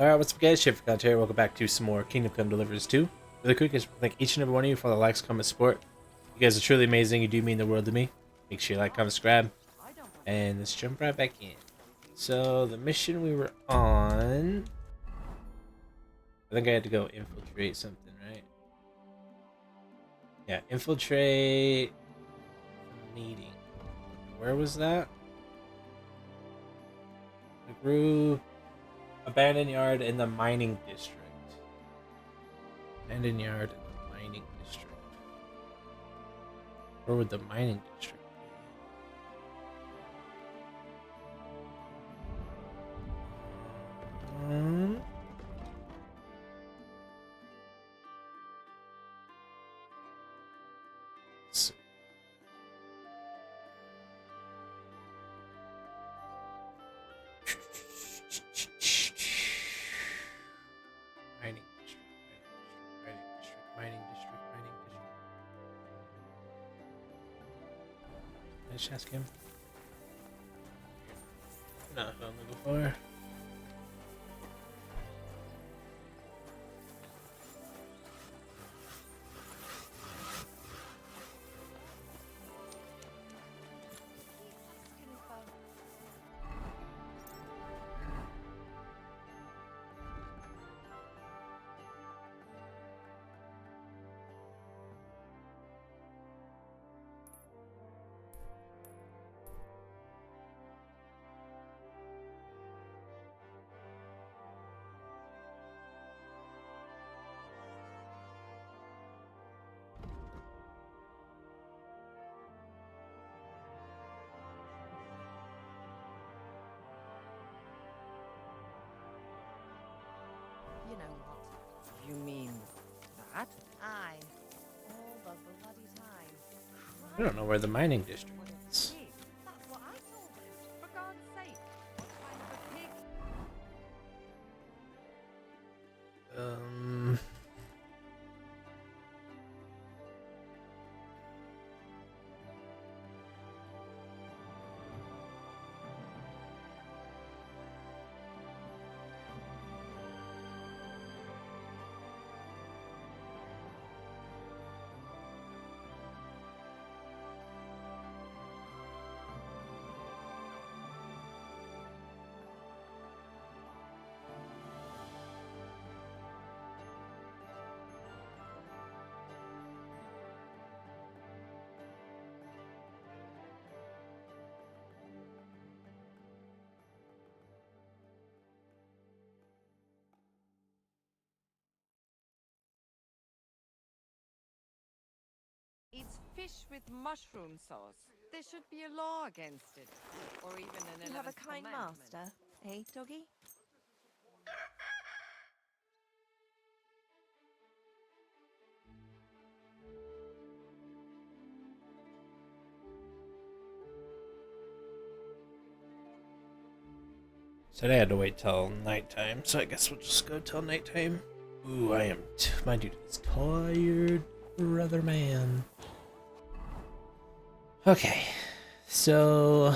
Alright, what's up guys, SHAFERCONTENTS here. Welcome back to some more Kingdom Come Deliverance 2. Really quick, I just thank each and every one of you for all the likes, comments, support. You guys are truly amazing, you do mean the world to me. Make sure you like, comment, subscribe, and let's jump right back in. So, the mission we were on... I think I had to go infiltrate something, right? Yeah, infiltrate... meeting. Where was that? The group... Abandoned yard in the mining district. Abandoned yard in the mining district. Where would the mining district be? Let's see. Mining district, mining district, mining district, mining district. Let's ask him. No, I'm looking for. You know what? You mean that? Aye. All the bloody time. I don't know where the mining district is. That's what I told him. For God's sake. What kind of a pig? Eats fish with mushroom sauce. There should be a law against it. Or even an You have a 11th kind commandment. master, eh, doggy? Said I had to wait till nighttime, so I guess we'll just go till nighttime. Ooh, I am. My dude is tired, brother man. Okay, so.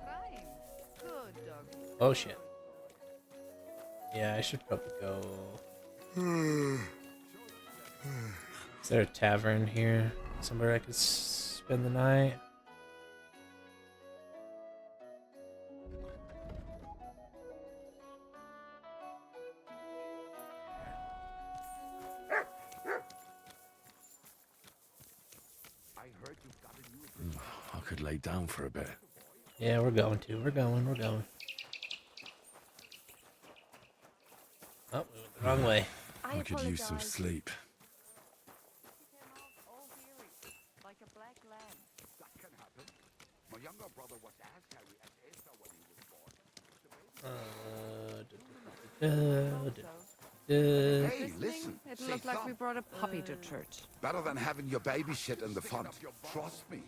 Crime. Good doggy. Oh shit. Yeah, I should probably go. Is there a tavern here? Somewhere I could spend the night? I could lay down for a bit. Yeah, we're going to. We're going. Oh, we went the wrong way. I could use some sleep. All theory. Like a black lamb. That can happen. My younger brother was as hairy as Esther when he was born. Hey, listen. It say looked like we thumb. brought a puppy to church. Better than having your baby shit in the font. Trust me.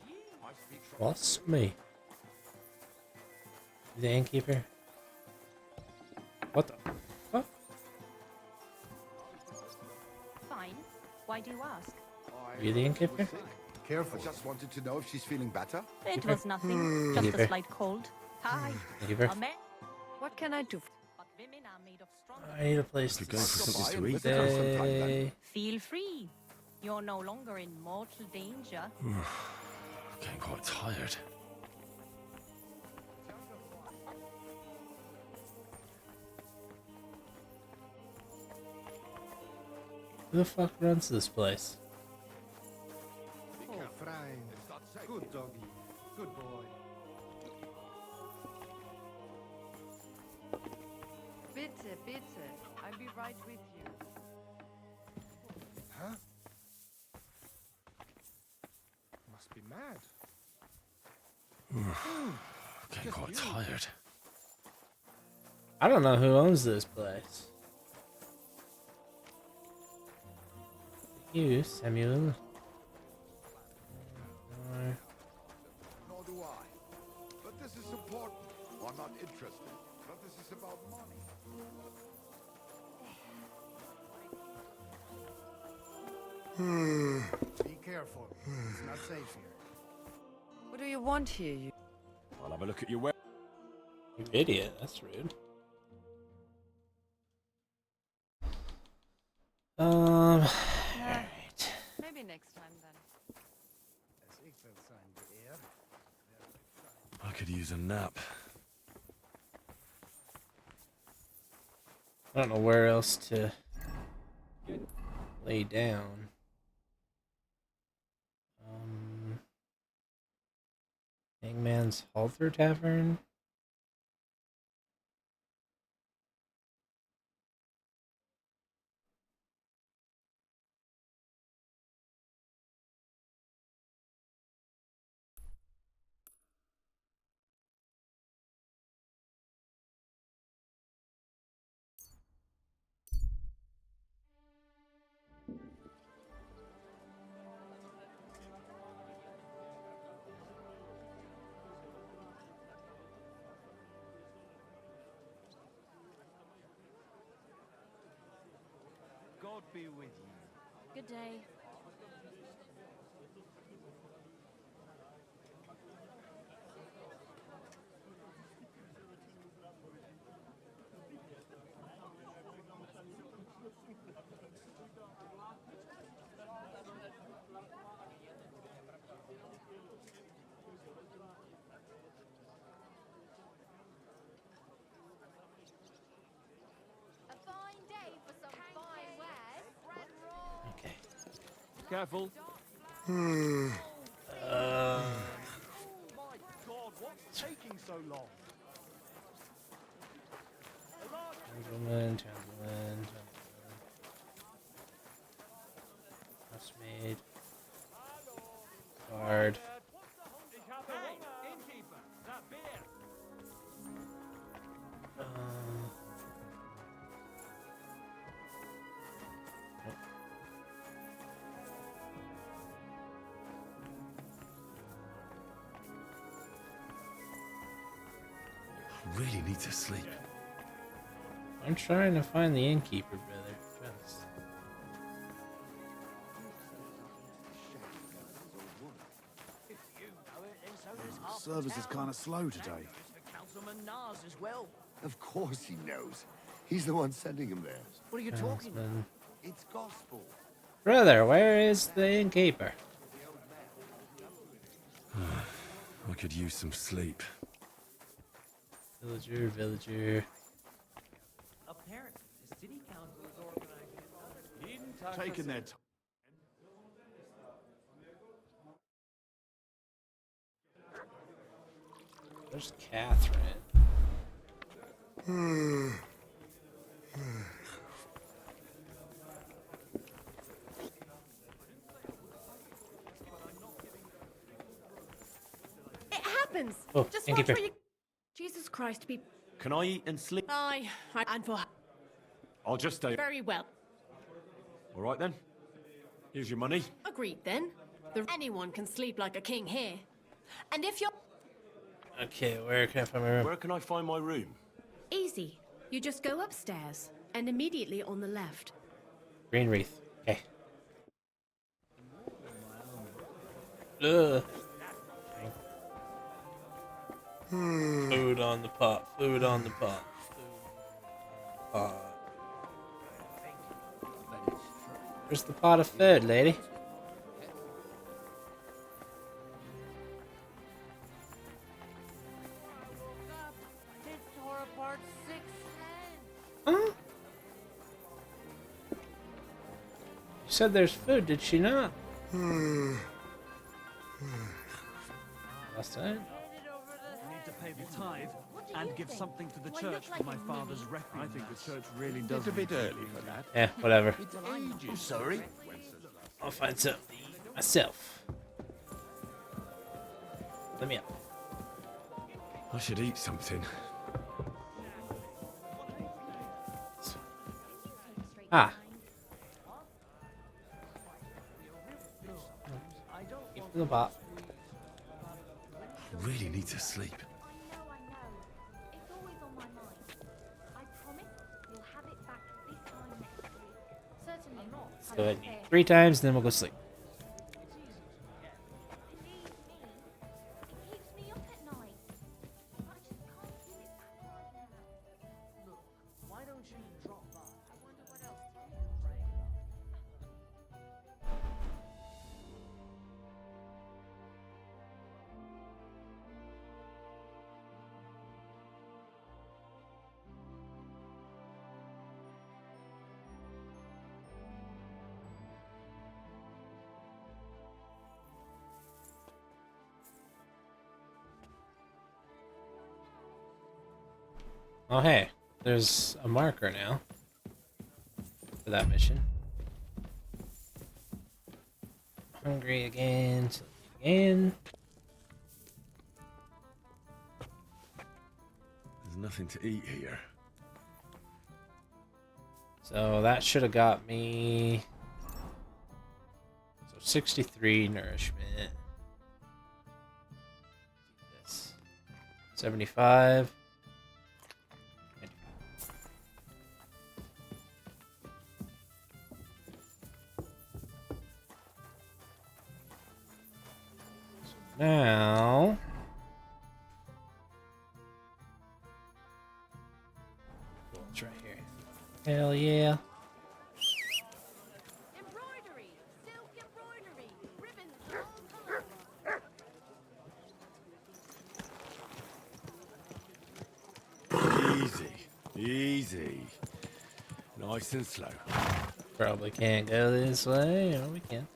Trust me. The innkeeper. What the? What? Fine. Why do you ask? I You the innkeeper? Careful. I just wanted to know if she's feeling better. It was nothing, just a slight cold. Hi, Innkeeper? a man, What can I do? but women are made of strong. I need a place Could to go for something to Fine, eat. visit us sometime then. stay. Feel free. You're no longer in mortal danger. Getting quite tired. Who the fuck runs this place? Oh, Frank. Good doggy. Good boy. Bitte, bitte. I'll be right with you. Huh? Must be mad. Getting quite tired. I don't know who owns this place. You, Samuel. Or- Nor do I. But this is important. I'm not interested. But this is about money. Be careful. It's not safe here. What do you want here, you? I'll have a look at your web. You idiot, that's rude. Alright. Maybe next time then. Ich will sein, Beer. I could use a nap. I don't know where else to lay down. Hangman's Halter Tavern? God be with you. Good day. A fine day for some fine wares. Okay. Careful. Uh, My God, what's taking so long? Gentleman. Housemaid. Guard. Hey, innkeeper, that beer. Nope. Really need to sleep. I'm trying to find the innkeeper, brother. Trust. Service is kind of slow today. Councilman Nars as well. Of course he knows. He's the one sending him there. What are you talking about? Husband. It's gospel. Brother, where is the innkeeper? I could use some sleep. Villager. Apparently, the city council is organizing. Taking their time. There's Catherine. It happens. Oh, Just watch innkeeper. where you. Jesus Christ, be. Can I eat and sleep? Aye, and for I'll just stay. very well. All right then. Here's your money. Agreed then. Anyone can sleep like a king here. And if you're Okay, where can I find my room? Where can I find my room? easy, you just go upstairs and immediately on the left. Green Wreath. Okay. Ugh. Food on the pot. Food on the pot. Food on the pot. Where's the pot of food, lady? It tore apart 6 heads. Huh? She said there's food, did she not? Last time? Need to pay the tithe and give something to the church for my father's refuge. I think the church really does. It's a bit early for that. Yeah, whatever. It's ages. Sorry. I'll find something to eat myself. Let me up. I should eat something. Ah. Eat from the pot. I really need to sleep. I know. It's always on my mind. I promise you'll have it back this time next week. Certainly not. Let's go ahead and eat 3 times, and then we'll go sleep. Believe me, it keeps me up at night. I just can't do it right now. Look, why don't you drop by? I wonder what else to do, Ray. Oh, hey. There's a marker now. For that mission. Hungry again. Again. There's nothing to eat here. So that should have got me... So 63 nourishment. This. 75. Now, it's right here. Hell yeah. Embroidery, silk embroidery, ribbons of all colors. Easy. Easy. Nice and slow. Probably can't go this way. Oh, we can.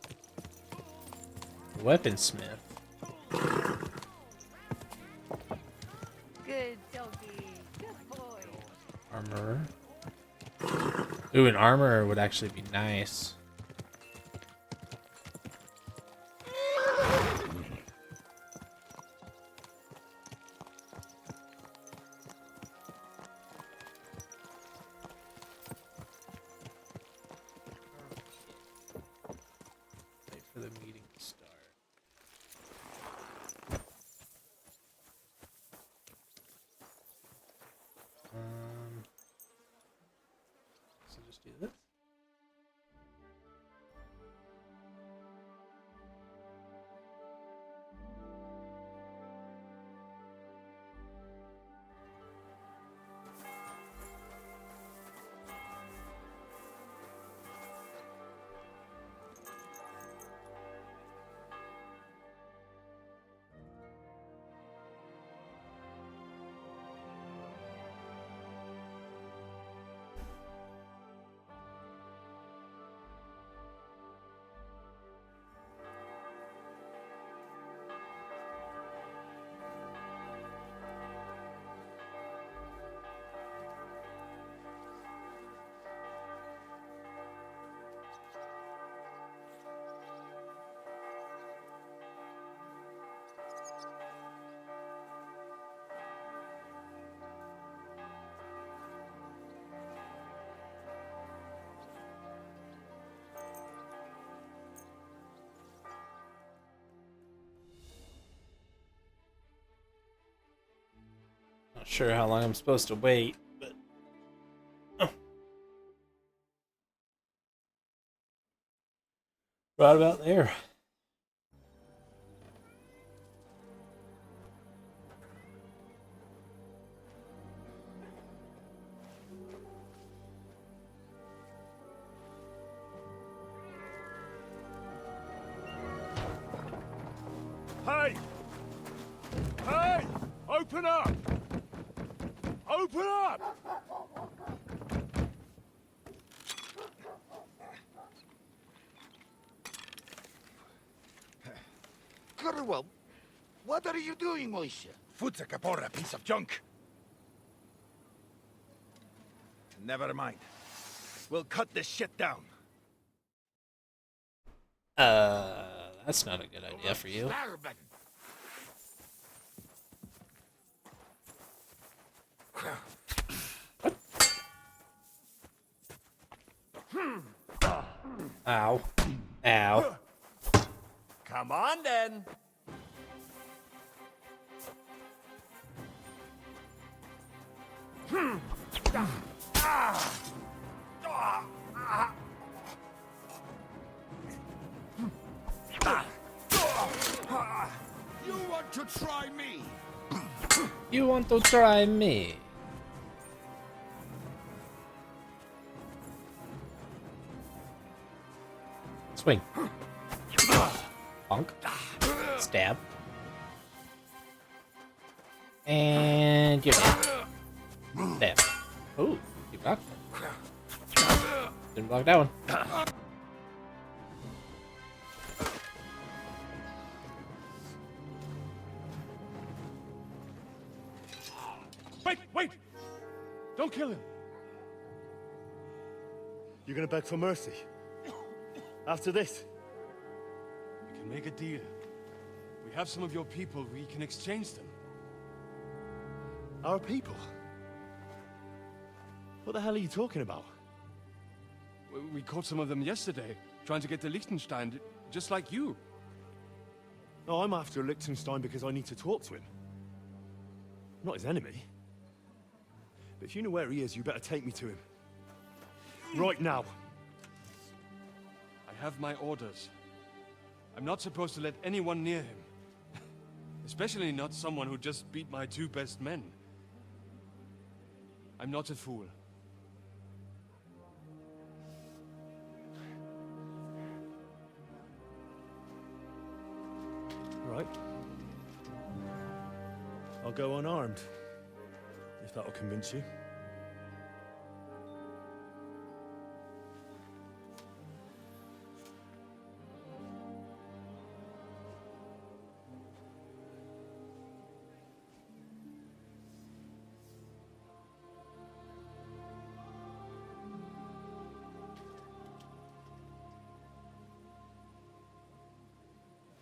Weaponsmith. Good doggy. Good boy. Armorer. Ooh, an armorer would actually be nice. Wait for the meeting to start. So just do this. Not sure how long I'm supposed to wait, but oh. Right about there. Hey! Hey! Open up! Open up! Well, what are you doing, Moishe? Foot's a caporra, piece of junk. Never mind. We'll cut this shit down. That's not a good idea for you. Ow. Ow. Come on, then. You want to try me? You want to try me? Swing. Bonk. Stab. And give it. Stab. Ooh, you blocked. Didn't block that one. Wait, wait! Don't kill him. You're gonna beg for mercy? After this? We can make a deal. We have some of your people, we can exchange them. Our people? What the hell are you talking about? We caught some of them yesterday, trying to get to Liechtenstein, just like you. No, I'm after Liechtenstein because I need to talk to him. I'm not his enemy. But if you know where he is, you better take me to him. Right now. I have my orders. I'm not supposed to let anyone near him. Especially not someone who just beat my 2 best men. I'm not a fool. Right. I'll go unarmed. If that'll convince you.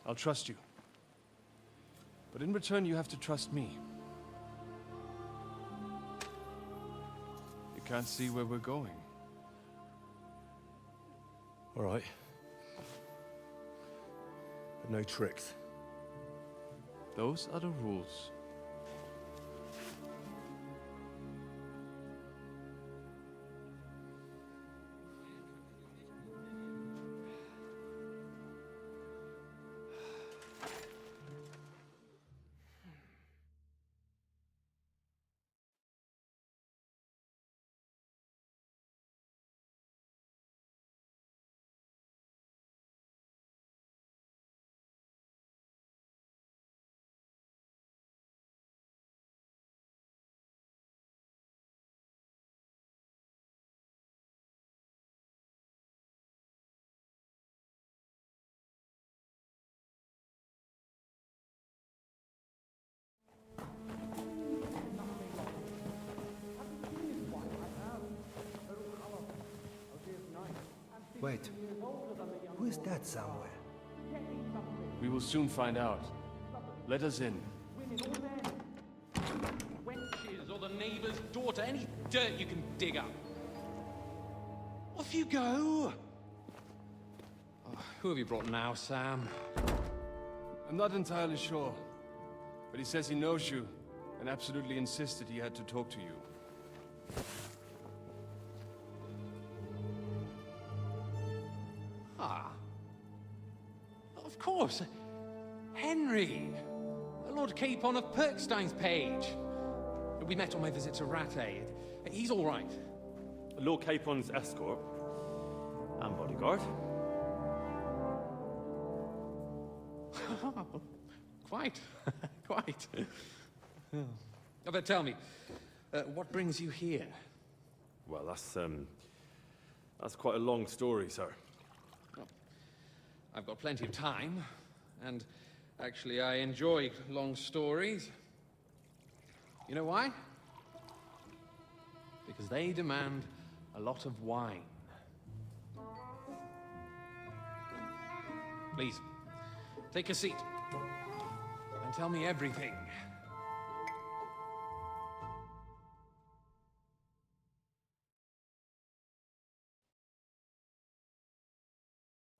I'll trust you. But in return, you have to trust me. You can't see where we're going. All right. But no tricks. Those are the rules. Wait. Who is that somewhere? We will soon find out. Let us in. Wenches or the neighbor's daughter, any dirt you can dig up. Off you go! Oh, who have you brought now, Sam? I'm not entirely sure. But he says he knows you, and absolutely insisted he had to talk to you. Ah. Of course. Henry. Lord Capon of Perkstein's page. We met on my visit to Rattay. He's all right. Lord Capon's escort and bodyguard. Quite. Quite. Oh, but tell me, what brings you here? Well, that's quite a long story, sir. Well, I've got plenty of time, and actually I enjoy long stories. You know why? Because they demand a lot of wine. Please, take a seat and tell me everything.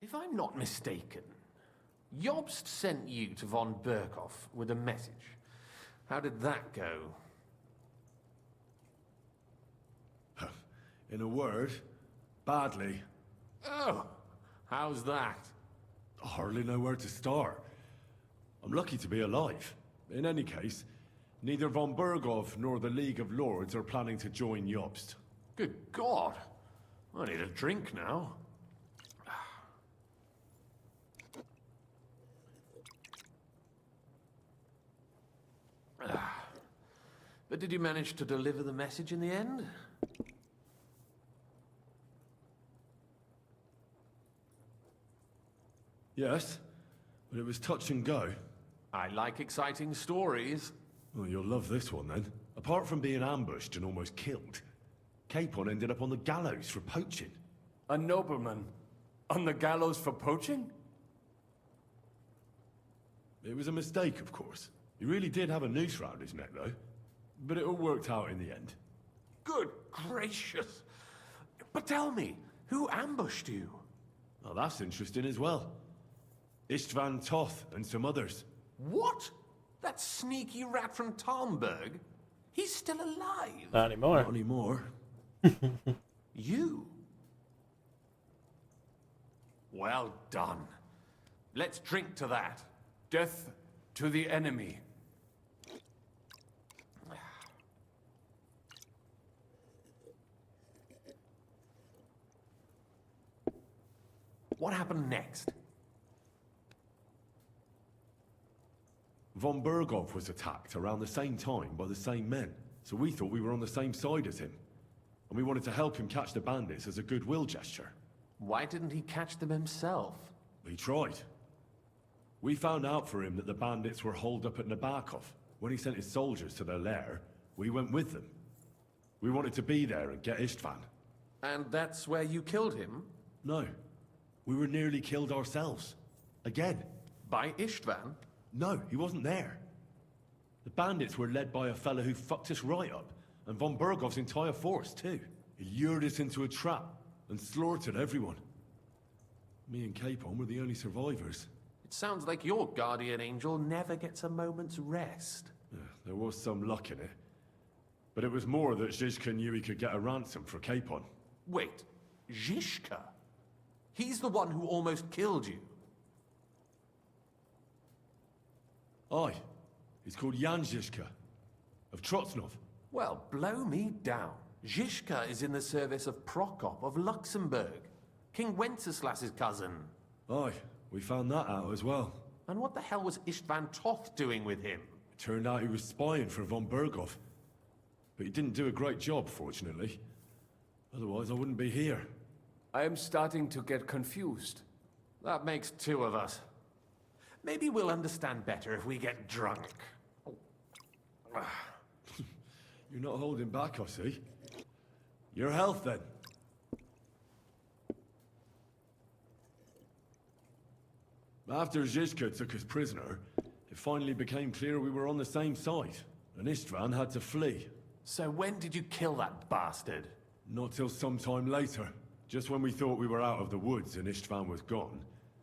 If I'm not mistaken, Jobst sent you to von Berkhoff with a message. How did that go? In a word, badly. Oh, how's that? I hardly know where to start. I'm lucky to be alive. In any case, neither von Berkhoff nor the League of Lords are planning to join Jobst. Good God! I need a drink now. But did you manage to deliver the message in the end? Yes, but it was touch and go. I like exciting stories. Well, you'll love this one then. Apart from being ambushed and almost killed, Capon ended up on the gallows for poaching. A nobleman? On the gallows for poaching? It was a mistake, of course. He really did have a noose round his neck, though. But it all worked out in the end. Good gracious! But tell me, who ambushed you? Well, that's interesting as well. Istvan Toth and some others. What? That sneaky rat from Talmberg? He's still alive? Not anymore. Not anymore. You? Well done. Let's drink to that. Death to the enemy. What happened next? Von Berkhoff was attacked around the same time by the same men, so we thought we were on the same side as him. And we wanted to help him catch the bandits as a goodwill gesture. Why didn't he catch them himself? He tried. We found out for him that the bandits were holed up at Nabokov. When he sent his soldiers to their lair, we went with them. We wanted to be there and get Istvan. And that's where you killed him? No. We were nearly killed ourselves. Again. By Istvan? No, he wasn't there. The bandits were led by a fellow who fucked us right up, and von Berkhoff's entire force, too. He lured us into a trap and slaughtered everyone. Me and Capon were the only survivors. It sounds like your guardian angel never gets a moment's rest. There was some luck in it. But it was more that Zizka knew he could get a ransom for Capon. Wait, Zizka? He's the one who almost killed you. Aye. He's called Jan Zizka, of Trotsnov. Well, blow me down. Zizka is in the service of Prokop of Luxembourg, King Wenceslas's cousin. Aye, we found that out as well. And what the hell was Istvan Toth doing with him? It turned out he was spying for von Berkhoff. But he didn't do a great job, fortunately. Otherwise, I wouldn't be here. I am starting to get confused. That makes two of us. Maybe we'll understand better if we get drunk. You're not holding back, I see. Your health, then. After Zizka took us prisoner, it finally became clear we were on the same side, and Istvan had to flee. So when did you kill that bastard? Not till some time later. Just when we thought we were out of the woods and Istvan was gone,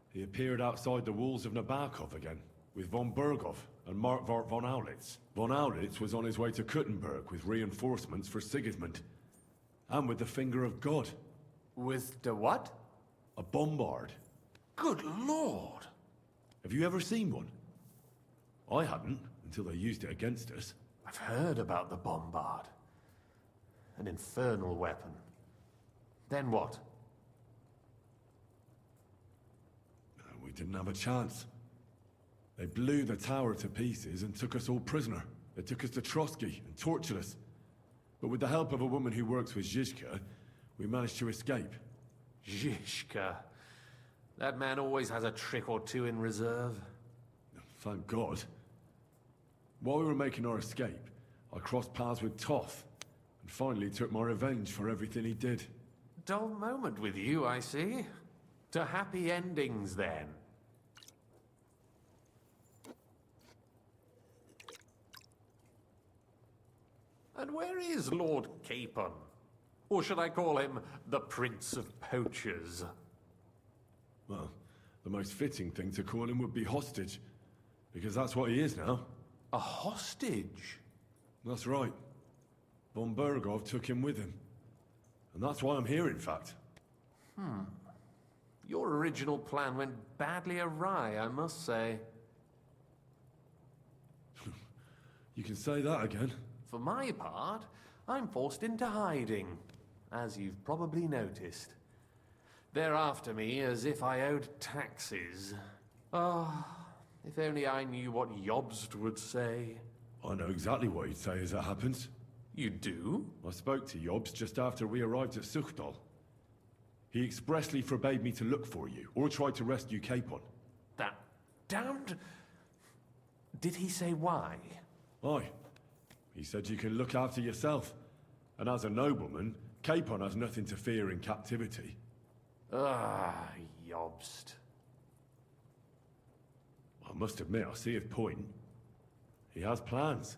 he appeared outside the walls of Nabokov again, with von Berkhoff and Markvart von Aulitz. Von Aulitz was on his way to Kuttenberg with reinforcements for Sigismund. And with the finger of God. With the what? A bombard. Good lord! Have you ever seen one? I hadn't, until they used it against us. I've heard about the bombard. An infernal weapon. Then what? We didn't have a chance. They blew the tower to pieces and took us all prisoner. They took us to Trotsky and tortured us. But with the help of a woman who works with Zizka, we managed to escape. Zizka. That man always has a trick or two in reserve. Thank God. While we were making our escape, I crossed paths with Toff, and finally took my revenge for everything he did. Dull moment with you, I see. To happy endings, then. And where is Lord Capon? Or should I call him the Prince of Poachers? Well, the most fitting thing to call him would be hostage, because that's what he is now. A hostage? That's right. Von Bergov took him with him. And that's why I'm here, in fact. Your original plan went badly awry, I must say. You can say that again. For my part, I'm forced into hiding, as you've probably noticed. They're after me as if I owed taxes. Ah, if only I knew what Jobst would say. I know exactly what he'd say as it happens. You do? I spoke to Jobst just after we arrived at Suchdal. He expressly forbade me to look for you, or try to rescue Capon. That damned... Did he say why? Aye. He said you can look after yourself. And as a nobleman, Capon has nothing to fear in captivity. Ah, Jobst. I must admit, I see his point. He has plans.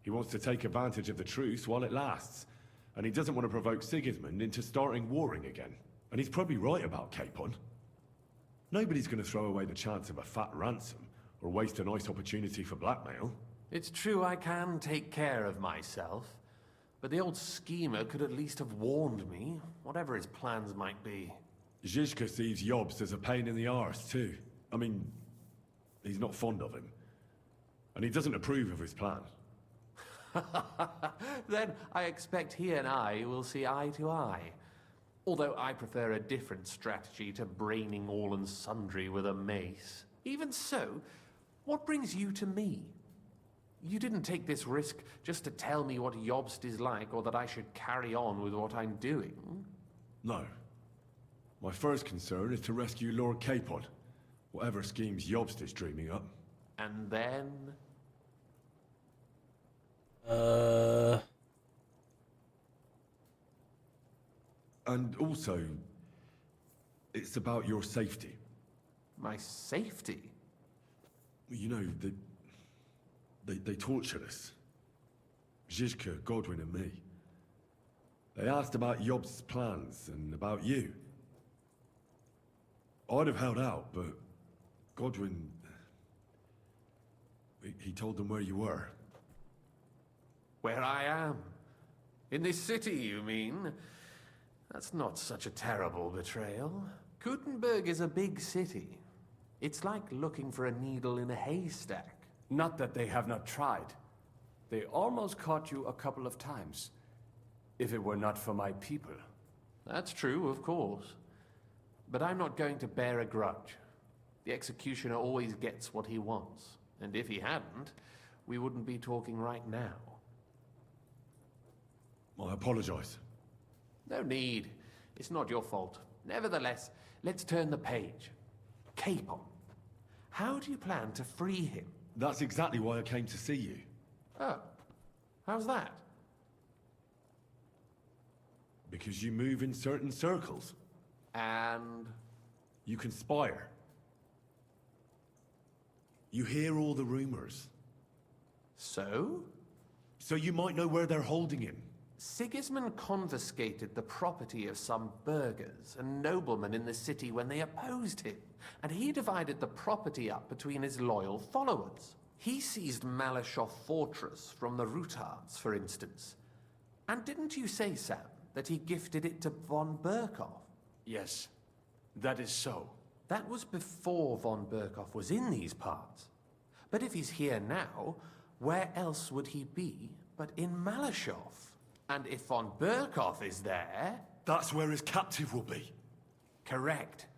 He wants to take advantage of the truce while it lasts. And he doesn't want to provoke Sigismund into starting warring again. And he's probably right about Capon. Nobody's going to throw away the chance of a fat ransom, or waste a nice opportunity for blackmail. It's true I can take care of myself, but the old schemer could at least have warned me, whatever his plans might be. Zizka sees Jobst as a pain in the arse, too. I mean, he's not fond of him. And he doesn't approve of his plan. Then I expect he and I will see eye to eye. Although I prefer a different strategy to braining all and sundry with a mace. Even so, what brings you to me? You didn't take this risk just to tell me what Jobst is like, or that I should carry on with what I'm doing. No. My first concern is to rescue Lord Capon, whatever schemes Jobst is dreaming up. And then... And also, it's about your safety. My safety? You know, they tortured us. Zizka, Godwin and me. They asked about Jobst's plans and about you. I'd have held out, but Godwin... He told them where you were. Where I am? In this city, you mean? That's not such a terrible betrayal. Gutenberg is a big city. It's like looking for a needle in a haystack. Not that they have not tried. They almost caught you a couple of times. If it were not for my people. That's true, of course. But I'm not going to bear a grudge. The executioner always gets what he wants. And if he hadn't, we wouldn't be talking right now. I apologize. No need. It's not your fault. Nevertheless, let's turn the page. Capon. How do you plan to free him? That's exactly why I came to see you. Oh. How's that? Because you move in certain circles. And? You conspire. You hear all the rumors. So? So you might know where they're holding him. Sigismund confiscated the property of some burghers and noblemen in the city when they opposed him, and he divided the property up between his loyal followers. He seized Malashov Fortress from the Rutards, for instance. And didn't you say, Sam, that he gifted it to von Berkov? Yes, that is so. That was before von Berkov was in these parts. But if he's here now, where else would he be but in Malashov? And if von Berkov is there... That's where his captive will be. Correct.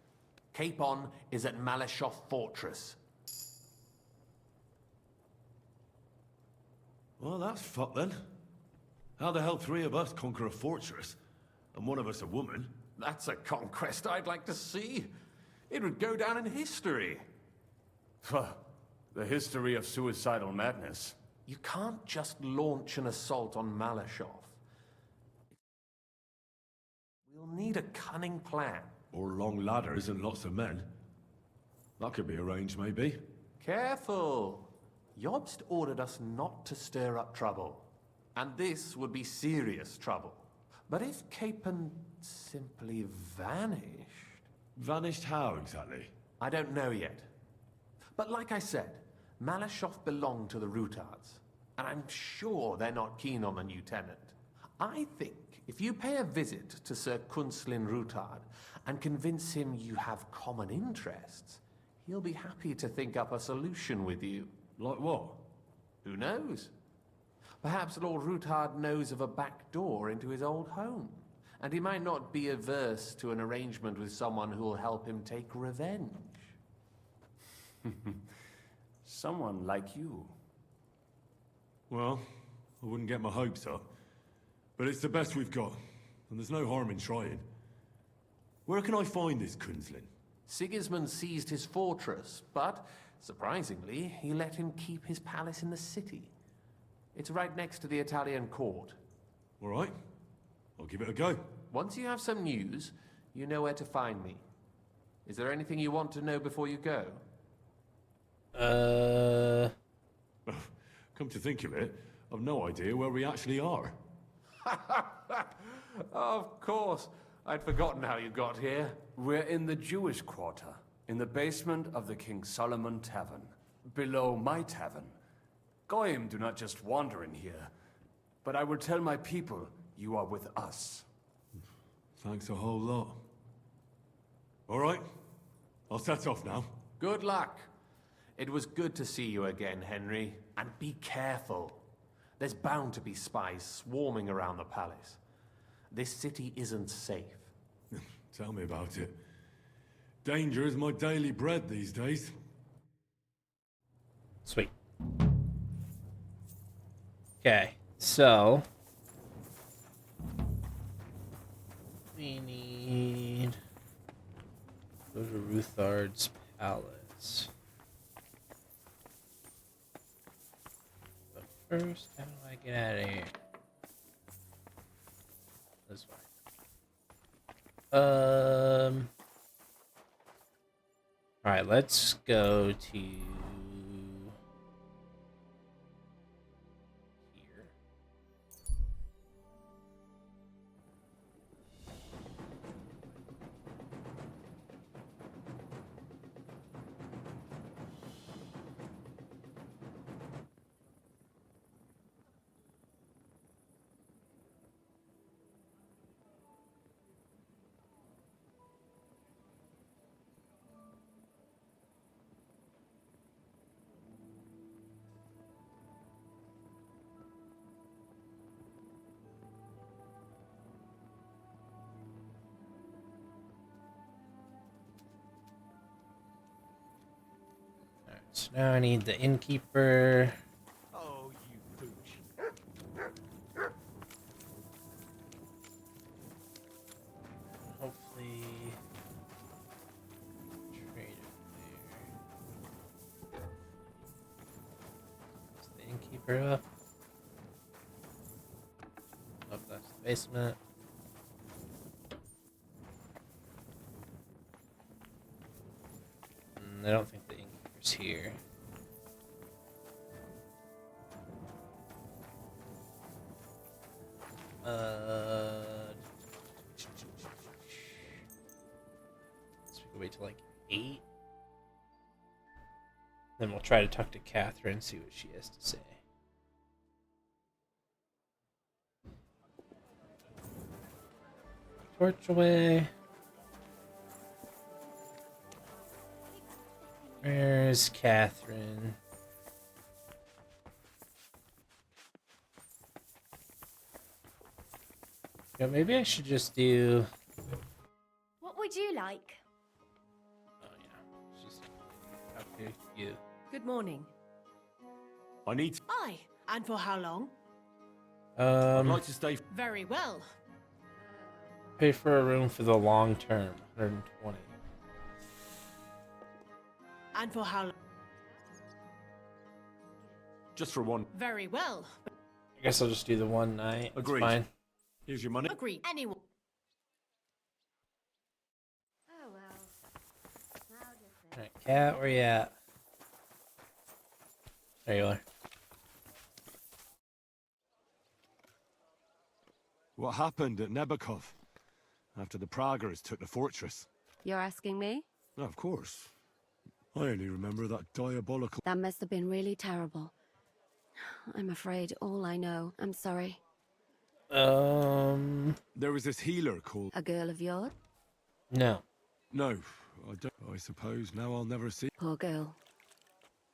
Capon is at Malashov Fortress. Well, that's fucked then. How the hell 3 of us conquer a fortress, and one of us a woman? That's a conquest I'd like to see. It would go down in history. The history of suicidal madness. You can't just launch an assault on Malashov. We'll need a cunning plan. Or long ladders and lots of men. That could be arranged, maybe. Careful! Jobst ordered us not to stir up trouble. And this would be serious trouble. But if Capon simply vanished... Vanished how, exactly? I don't know yet. But like I said, Malashov belonged to the Rutards. And I'm sure they're not keen on the new tenant. I think if you pay a visit to Sir Kunslin Rutard and convince him you have common interests, he'll be happy to think up a solution with you. Like what? Who knows? Perhaps Lord Rutard knows of a back door into his old home, and he might not be averse to an arrangement with someone who will help him take revenge. Someone like you. Well, I wouldn't get my hopes up. But it's the best we've got, and there's no harm in trying. Where can I find this Kunslin? Sigismund seized his fortress, but, surprisingly, he let him keep his palace in the city. It's right next to the Italian court. All right. I'll give it a go. Once you have some news, you know where to find me. Is there anything you want to know before you go? Come to think of it, I've no idea where we actually are. Of course. I'd forgotten how you got here. We're in the Jewish quarter, in the basement of the King Solomon Tavern, below my tavern. Goyim do not just wander in here, but I will tell my people you are with us. Thanks a whole lot. All right, I'll set off now. Good luck. It was good to see you again, Henry. And be careful. There's bound to be spies swarming around the palace. This city isn't safe. Tell me about it. Danger is my daily bread these days. Sweet. Okay, so we need go to Ruthard's palace. But first, how do I get out of here? This way. All right, let's go to here. So now I need the innkeeper. Oh, you pooch. Hopefully trade it there. Is the innkeeper up? Oh, that's the basement. I don't think the innkeeper's here. So we can wait till like 8. Then we'll try to talk to Catherine, see what she has to say. Torch away. Where's Catherine? Yeah, maybe I should just do... What would you like? Oh, yeah. Just talk to you. Good morning. I need... Aye, And for how long? I'd like to stay. Very well. Pay for a room for the long term, 120. And for how long? Just for one. Very well. I guess I'll just do the one night. It's Agreed. fine. Here's your money. Agreed. Anyone. Oh well. Now just Alright, Cat, where you at? There you are. What happened at Nebakov after the Praguers took the fortress? You're asking me? Of course. I only remember that diabolical... That must have been really terrible. I'm afraid all I know. I'm sorry. There was this healer called... A girl of yours? No. No, I don't... I suppose now I'll never see... Poor girl.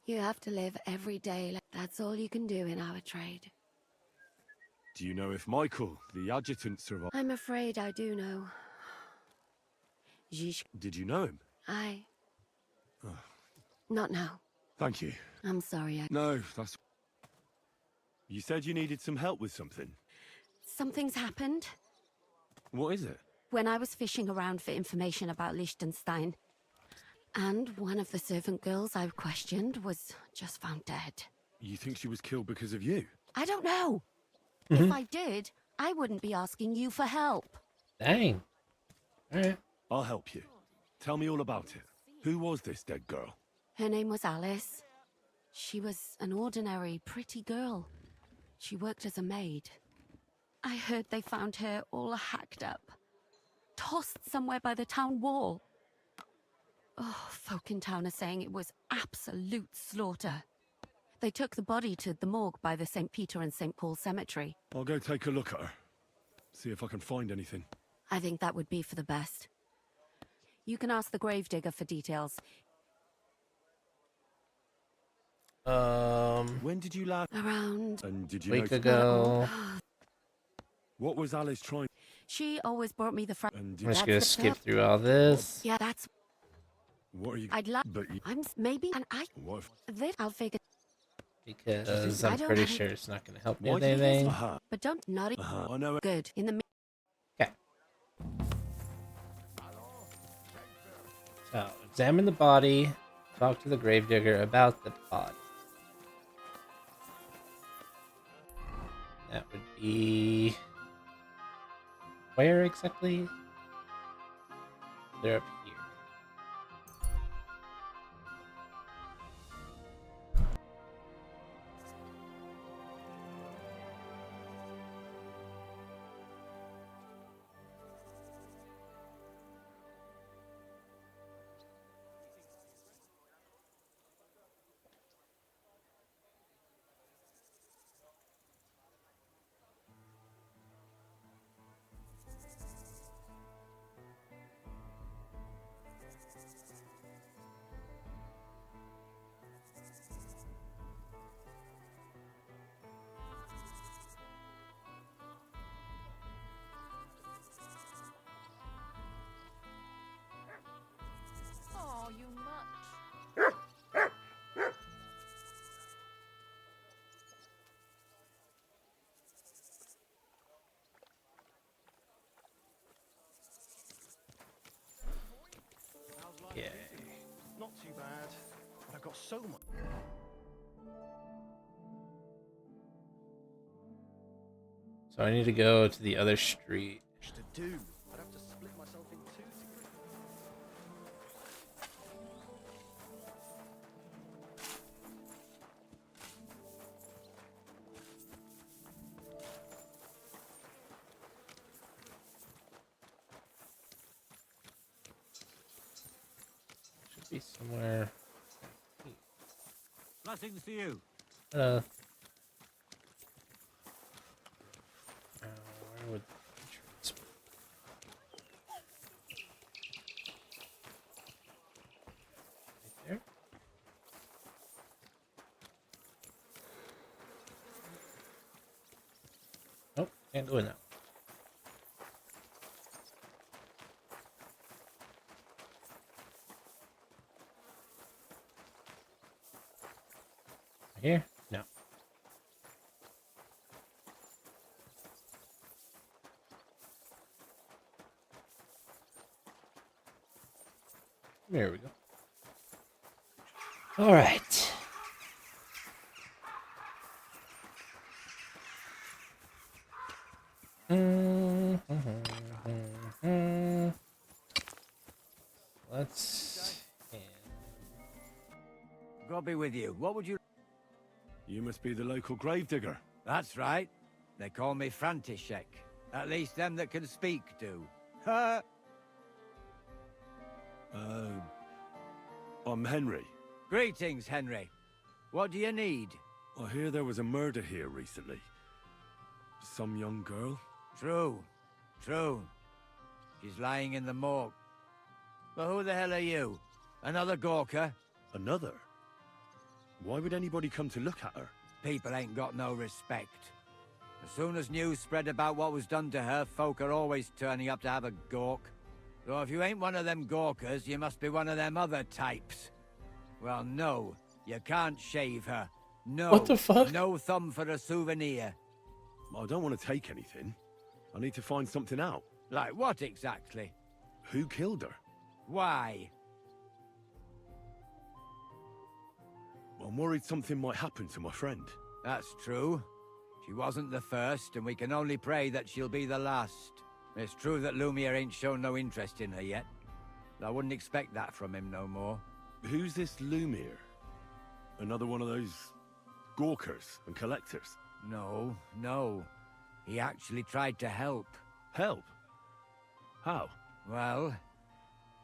You have to live every day. That's all you can do in our trade. Do you know if Michael, the adjutant, survived? I'm afraid I do know. Zhish. Did you know him? Not now. Thank you. I'm sorry. No, that's... You said you needed some help with something. Something's happened. What is it? When I was fishing around for information about Liechtenstein, and one of the servant girls I questioned was just found dead. You think she was killed because of you? I don't know. If I did, I wouldn't be asking you for help. Dang. Alright. I'll help you. Tell me all about it. Who was this dead girl? Her name was Alice. She was an ordinary, pretty girl. She worked as a maid. I heard they found her all hacked up, tossed somewhere by the town wall. Oh, folk in town are saying it was absolute slaughter. They took the body to the morgue by the St. Peter and St. Paul cemetery. I'll go take a look at her. See if I can find anything. I think that would be for the best. You can ask the gravedigger for details. When did you last... Around... And did you week know... ago. What was Alice trying... She always brought me the I'm just gonna skip through all this. Yeah, that's... What are you... I'd like... But you... maybe... And I... What if... This I'll figure... Because I I'm don't pretty have- sure it's not gonna help me Why with do you anything. But don't... Not... I know it. Good. In the... Okay. So, examine the body. Talk to the gravedigger about the body. That would be... Where exactly? They're up here. Oh, you much. Yeah. Not too bad, but I've got so much. So I need to go to the other street. To do, I'd have to split myself in two to get... Should be somewhere. Blessings to you. Where would the entrance be? Right there? Nope, can't go in that. Here? No. All right. Let's. God be with you. What would you... You must be the local gravedigger. That's right. They call me František. At least them that can speak do. I'm Henry. Greetings, Henry. What do you need? I hear there was a murder here recently. Some young girl? True. True. She's lying in the morgue. But who the hell are you? Another Gawker? Another? Why would anybody come to look at her? People ain't got no respect. As soon as news spread about what was done to her, folk are always turning up to have a gawk. So if you ain't one of them Gawkers, you must be one of them other types. Well, no, you can't shave her. No. What the fuck? No thumb for a souvenir. I don't want to take anything. I need to find something out. Like what exactly? Who killed her? Why? I'm worried something might happen to my friend. That's true. She wasn't the first, and we can only pray that she'll be the last. It's true that Lumiere ain't shown no interest in her yet. I wouldn't expect that from him no more. Who's this Lumiere? Another one of those gawkers and collectors? No, no. He actually tried to help. Help? How? Well,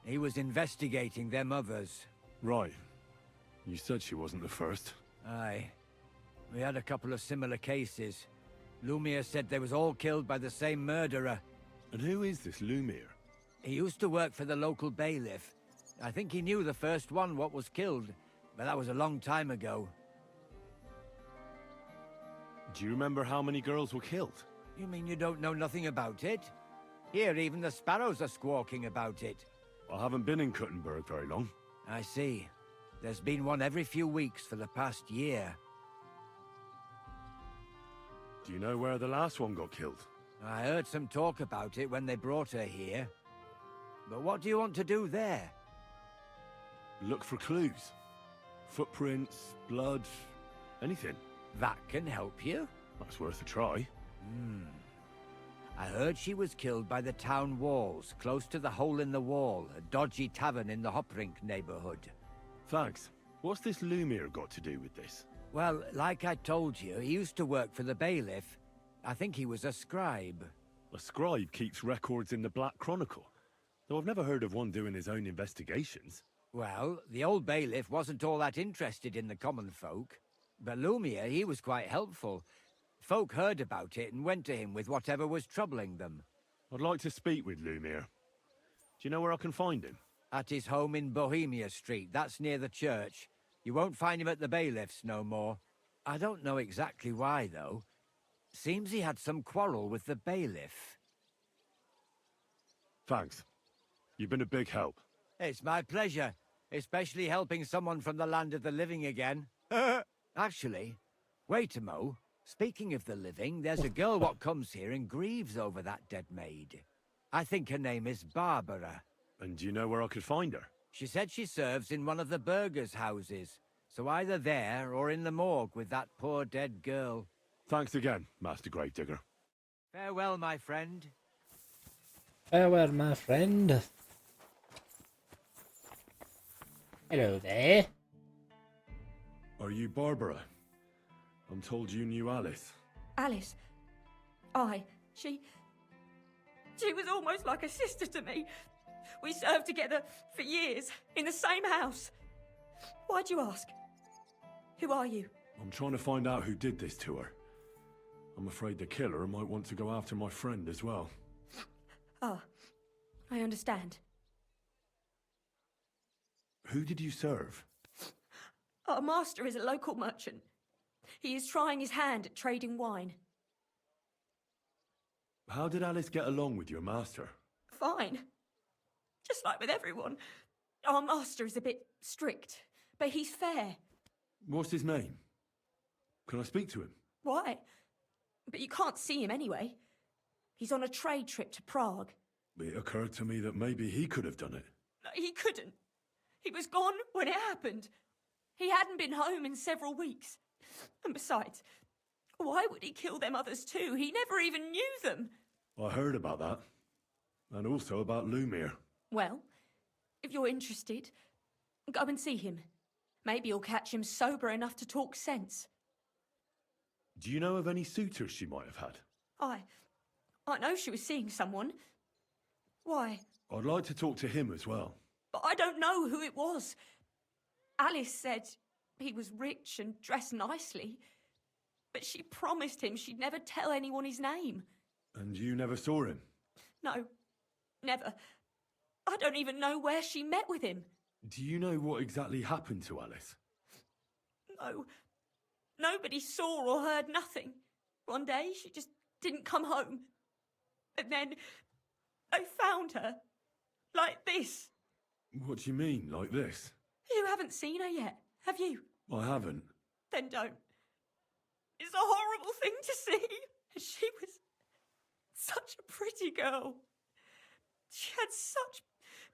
he was investigating them others. Right. You said she wasn't the first. Aye. We had a couple of similar cases. Lumiere said they was all killed by the same murderer. And who is this Lumiere? He used to work for the local bailiff. I think he knew the first one what was killed, but that was a long time ago. Do you remember how many girls were killed? You mean you don't know nothing about it? Here, even the sparrows are squawking about it. I haven't been in Kuttenberg very long. I see. There's been one every few weeks for the past year. Do you know where the last one got killed? I heard some talk about it when they brought her here. But what do you want to do there? Look for clues. Footprints, blood, anything. That can help you? That's worth a try. I heard she was killed by the town walls, close to the Hole in the Wall, a dodgy tavern in the Hoprink neighborhood. Thanks. What's this Lumiere got to do with this? Well, like I told you, he used to work for the bailiff. I think he was a scribe. A scribe keeps records in the Black Chronicle, though I've never heard of one doing his own investigations. Well, the old bailiff wasn't all that interested in the common folk. But Lumiere, he was quite helpful. Folk heard about it and went to him with whatever was troubling them. I'd like to speak with Lumiere. Do you know where I can find him? At his home in Bohemia Street, that's near the church. You won't find him at the bailiff's no more. I don't know exactly why, though. Seems he had some quarrel with the bailiff. Thanks. You've been a big help. It's my pleasure, especially helping someone from the land of the living again. Actually, wait a mo. Speaking of the living, there's a girl what comes here and grieves over that dead maid. I think her name is Barbara. And do you know where I could find her? She said she serves in one of the burgers' houses, so either there or in the morgue with that poor dead girl. Thanks again, Master Gravedigger. Farewell, my friend. Farewell, my friend. Hello there. Are you Barbara? I'm told you knew Alice. Alice? She was almost like a sister to me. We served together for years, in the same house. Why'd you ask? Who are you? I'm trying to find out who did this to her. I'm afraid the killer might want to go after my friend as well. Ah, I understand. Who did you serve? Our master is a local merchant. He is trying his hand at trading wine. How did Alice get along with your master? Fine. Just like with everyone. Our master is a bit strict, but he's fair. What's his name? Can I speak to him? Why? But you can't see him anyway. He's on a trade trip to Prague. It occurred to me that maybe he could have done it. No, he couldn't. He was gone when it happened. He hadn't been home in several weeks. And besides, why would he kill them others too? He never even knew them. I heard about that. And also about Lumir. Well, if you're interested, go and see him. Maybe you'll catch him sober enough to talk sense. Do you know of any suitors she might have had? I know she was seeing someone. Why? I'd like to talk to him as well. But I don't know who it was. Alice said he was rich and dressed nicely. But she promised him she'd never tell anyone his name. And you never saw him? No, never. I don't even know where she met with him. Do you know what exactly happened to Alice? No. Nobody saw or heard nothing. One day, she just didn't come home. And then they found her. Like this. What do you mean, like this? You haven't seen her yet, have you? I haven't. Then don't. It's a horrible thing to see. She was such a pretty girl. She had such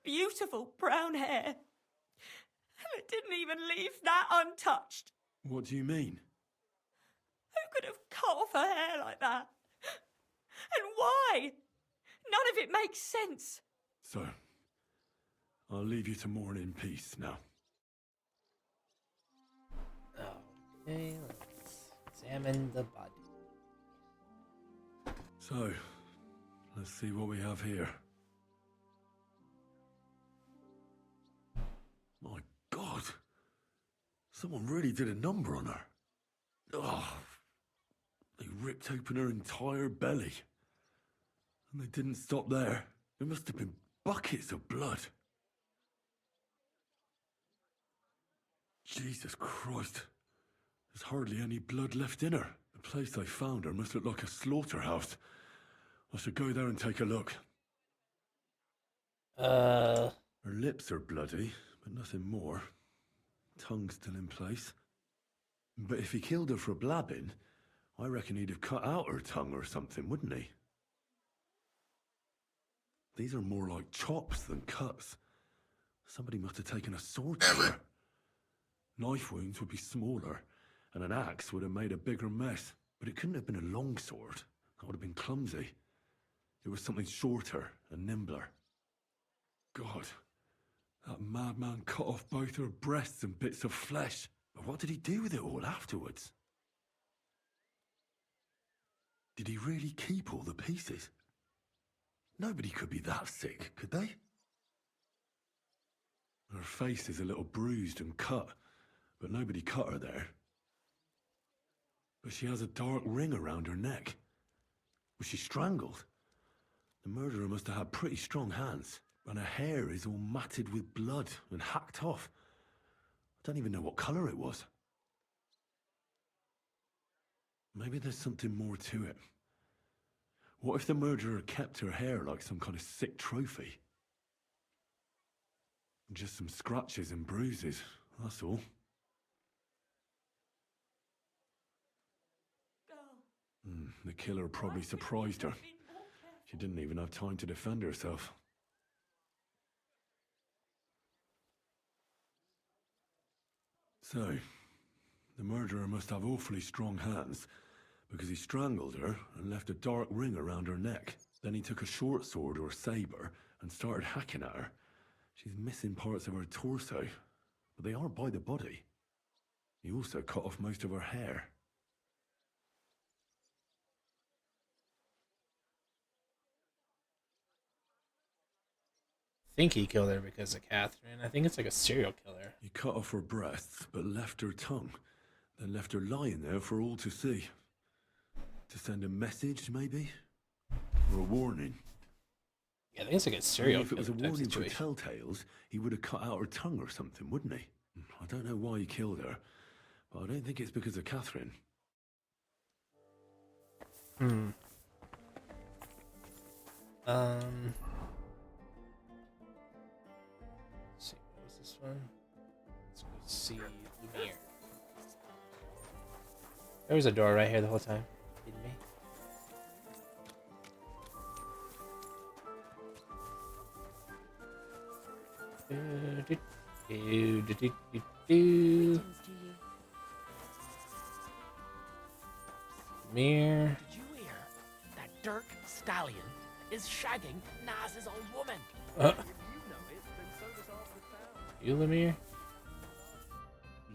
beautiful brown hair. And it didn't even leave that untouched. What do you mean? Who could have cut off her hair like that? And why? None of it makes sense. So, I'll leave you to mourn in peace now. Okay, let's examine the body. So, let's see what we have here. My God! Someone really did a number on her. Oh, they ripped open her entire belly. And they didn't stop there. There must have been buckets of blood. Jesus Christ. There's hardly any blood left in her. The place they found her must look like a slaughterhouse. I should go there and take a look. Her lips are bloody, but nothing more. Tongue's still in place. But if he killed her for blabbing, I reckon he'd have cut out her tongue or something, wouldn't he? These are more like chops than cuts. Somebody must have taken a sword to her. Knife wounds would be smaller, and an axe would have made a bigger mess. But it couldn't have been a long sword. That would have been clumsy. It was something shorter and nimbler. God, that madman cut off both her breasts and bits of flesh. But what did he do with it all afterwards? Did he really keep all the pieces? Nobody could be that sick, could they? Her face is a little bruised and cut, but nobody cut her there. But she has a dark ring around her neck. Was she strangled? The murderer must have had pretty strong hands, and her hair is all matted with blood and hacked off. I don't even know what colour it was. Maybe there's something more to it. What if the murderer kept her hair like some kind of sick trophy? Just some scratches and bruises, that's all. The killer probably surprised her. She didn't even have time to defend herself. So, the murderer must have awfully strong hands, because he strangled her and left a dark ring around her neck. Then he took a short sword or saber and started hacking at her. She's missing parts of her torso, but they are by the body. He also cut off most of her hair. I think he killed her because of Catherine. I think it's like a serial killer. He cut off her breasts, but left her tongue. Then left her lying there for all to see. To send a message, maybe? Or a warning? Yeah, I think it's like a serial If it was a killer type warning for situation. telltales, he would have cut out her tongue or something, wouldn't he? I don't know why he killed her, but I don't think it's because of Catherine. Let's see, what was this one? Let's go see Lumiere. There was a door right here the whole time. Kidding me? do. Mirror. Did you hear that Dirk Stallion is shagging Naz's old woman? You, Lemire?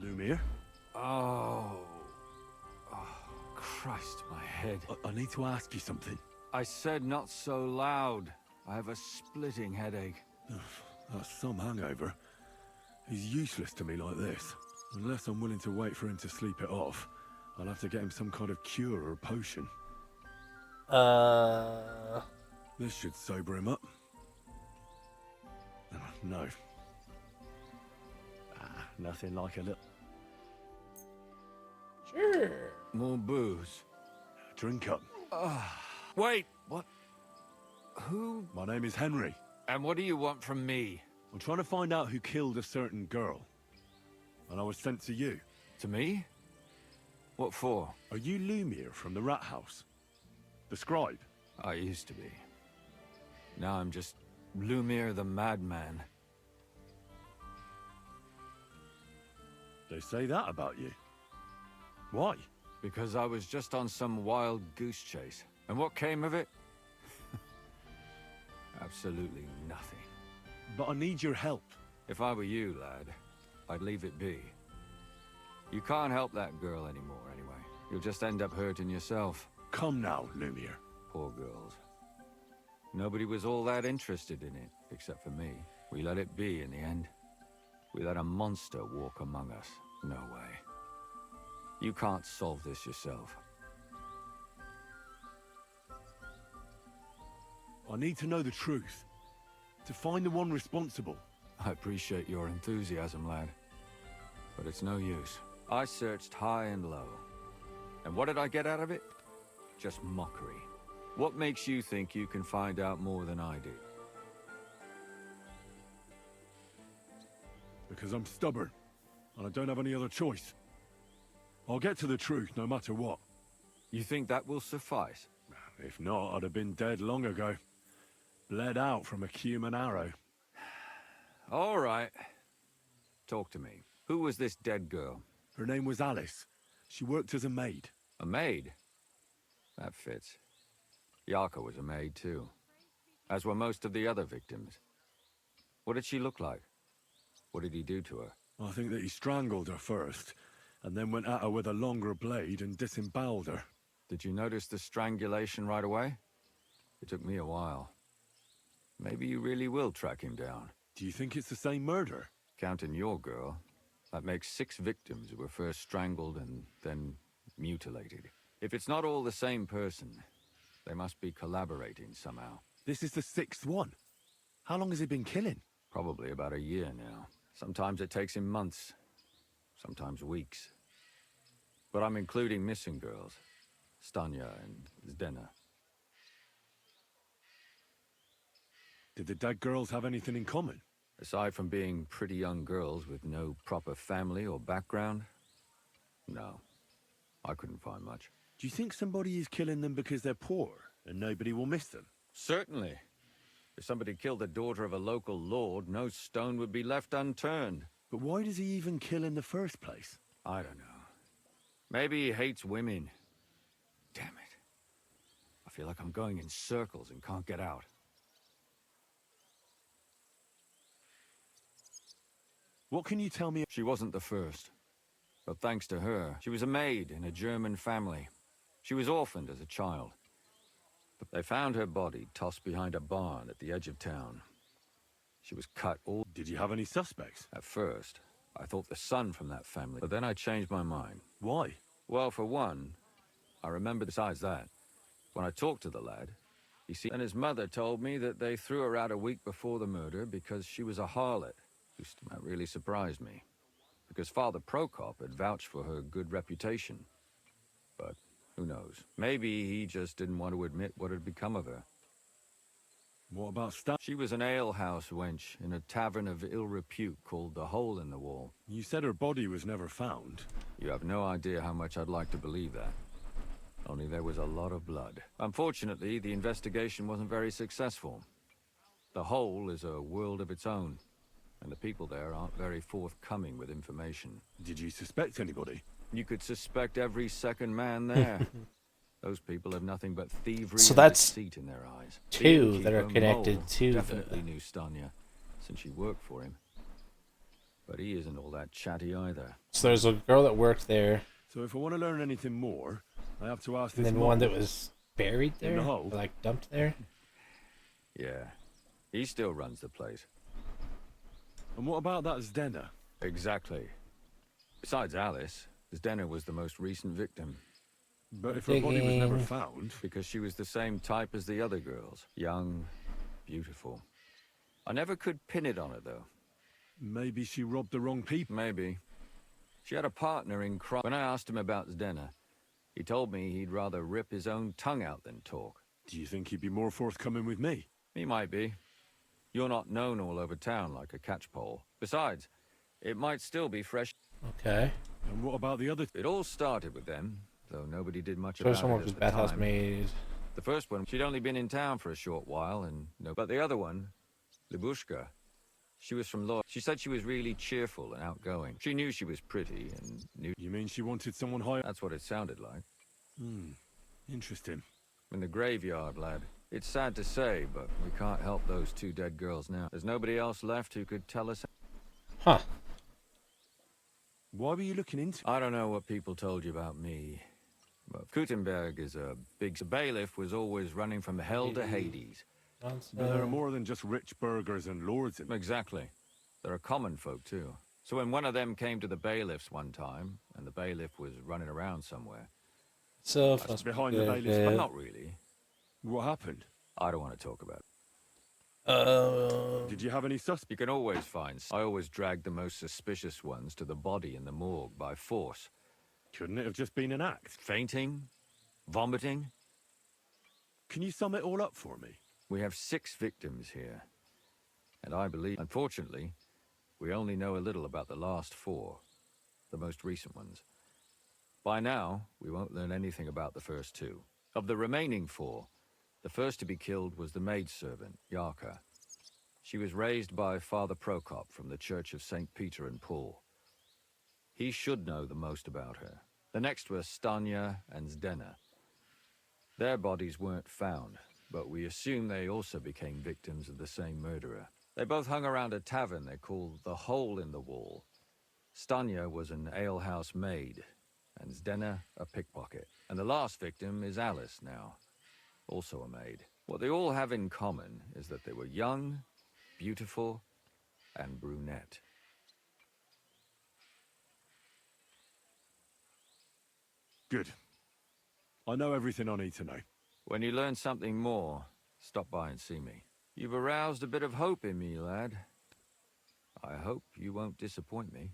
Lumir? Oh. Christ, my head. I need to ask you something. I said not so loud. I have a splitting headache. That's some hangover. He's useless to me like this. Unless I'm willing to wait for him to sleep it off, I'll have to get him some kind of cure or potion. This should sober him up. No. Nothing like a little... Sure. More booze. Drink up. Wait, what? Who? My name is Henry. And what do you want from me? I'm trying to find out who killed a certain girl. And I was sent to you. To me? What for? Are you Lumir from the Rat House? The scribe? I used to be. Now I'm just Lumir the Madman. They say that about you. Why? Because I was just on some wild goose chase. And what came of it? Absolutely nothing. But I need your help. If I were you, lad, I'd leave it be. You can't help that girl anymore, anyway. You'll just end up hurting yourself. Come now, Lumir. Poor girls. Nobody was all that interested in it, except for me. We let it be in the end. We let a monster walk among us. No way. You can't solve this yourself. I need to know the truth. To find the one responsible. I appreciate your enthusiasm, lad. But it's no use. I searched high and low. And what did I get out of it? Just mockery. What makes you think you can find out more than I did? Because I'm stubborn. And I don't have any other choice. I'll get to the truth no matter what. You think that will suffice? If not, I'd have been dead long ago. Bled out from a human arrow. All right. Talk to me. Who was this dead girl? Her name was Alice. She worked as a maid. A maid? That fits. Yarka was a maid too. As were most of the other victims. What did she look like? What did he do to her? I think that he strangled her first, and then went at her with a longer blade and disemboweled her. Did you notice the strangulation right away? It took me a while. Maybe you really will track him down. Do you think it's the same murder? Counting your girl, that makes 6 victims who were first strangled and then mutilated. If it's not all the same person, they must be collaborating somehow. This is the 6th one. How long has he been killing? Probably about a year now. Sometimes it takes him months, sometimes weeks. But I'm including missing girls, Stanya and Zdena. Did the dead girls have anything in common? Aside from being pretty young girls with no proper family or background, no. I couldn't find much. Do you think somebody is killing them because they're poor and nobody will miss them? Certainly. If somebody killed the daughter of a local lord, no stone would be left unturned. But why does he even kill in the first place? I don't know. Maybe he hates women. Damn it. I feel like I'm going in circles and can't get out. What can you tell me? She wasn't the first. But thanks to her, she was a maid in a German family. She was orphaned as a child. But they found her body tossed behind a barn at the edge of town. She was cut all... Did you have any suspects? At first, I thought the son from that family, but then I changed my mind. Why? Well, for one, I remember besides that, when I talked to the lad, and his mother told me that they threw her out a week before the murder because she was a harlot. That really surprised me, because Father Prokop had vouched for her good reputation. But who knows? Maybe he just didn't want to admit what had become of her. What about Stan? She was an alehouse wench in a tavern of ill repute called the Hole in the Wall. You said her body was never found. You have no idea how much I'd like to believe that. Only there was a lot of blood. Unfortunately, the investigation wasn't very successful. The Hole is a world of its own. and the people there aren't very forthcoming with information. Did you suspect anybody? You could suspect every second man there. Those people have nothing but thievery So and that's deceit in their eyes. two that are Innkeeper connected Mole to definitely knew Stanya, since she worked for him. But he isn't all that chatty either. So there's a girl that worked there. So if I want to learn anything more, I have to ask And this then one mole that was buried in there, the hole. or, like dumped there. Yeah, he still runs the place. And what about that Zdena? Exactly. Besides Alice, Zdena was the most recent victim. But if her body was never found... Because she was the same type as the other girls. Young, beautiful. I never could pin it on her, though. Maybe she robbed the wrong people. Maybe. She had a partner in crime. When I asked him about Zdena, he told me he'd rather rip his own tongue out than talk. Do you think he'd be more forthcoming with me? He might be. You're not known all over town like a catchpole. Besides, it might still be fresh. Okay. And what about the other? It all started with them, though nobody did much First about one it was at the Bathhouse time. Maid. The first one, she'd only been in town for a short while, and no. But the other one, Libushka, she was from Law. She said she was really cheerful and outgoing. She knew she was pretty and knew. You mean she wanted someone high? That's what it sounded like. Interesting. In the graveyard, lad. It's sad to say, but we can't help those two dead girls now. There's nobody else left who could tell us. Huh. Why were you looking into? I don't know what people told you about me. But Gutenberg is a big... The bailiff was always running from hell to Hades. But there are more than just rich burghers and lords in... Exactly. There are common folk, too. So when one of them came to the bailiffs one time, and the bailiff was running around somewhere... So, behind the bailiffs... But not really. What happened? I don't want to talk about it. Did you have any suspects? You can always find... I always dragged the most suspicious ones to the body in the morgue by force. Couldn't it have just been an act? Fainting? Vomiting? Can you sum it all up for me? We have 6 victims here. And I believe, unfortunately, we only know a little about the last 4, the most recent ones. By now, we won't learn anything about the first 2. Of the remaining 4, the first to be killed was the maidservant, Yarka. She was raised by Father Prokop from the Church of St. Peter and Paul. He should know the most about her. The next were Stanya and Zdena. Their bodies weren't found, but we assume they also became victims of the same murderer. They both hung around a tavern they called the Hole in the Wall. Stanya was an alehouse maid, and Zdena a pickpocket. And the last victim is Alice now, also a maid. What they all have in common is that they were young, beautiful, and brunette. Good. I know everything I need to know. When you learn something more, stop by and see me. You've aroused a bit of hope in me, lad. I hope you won't disappoint me.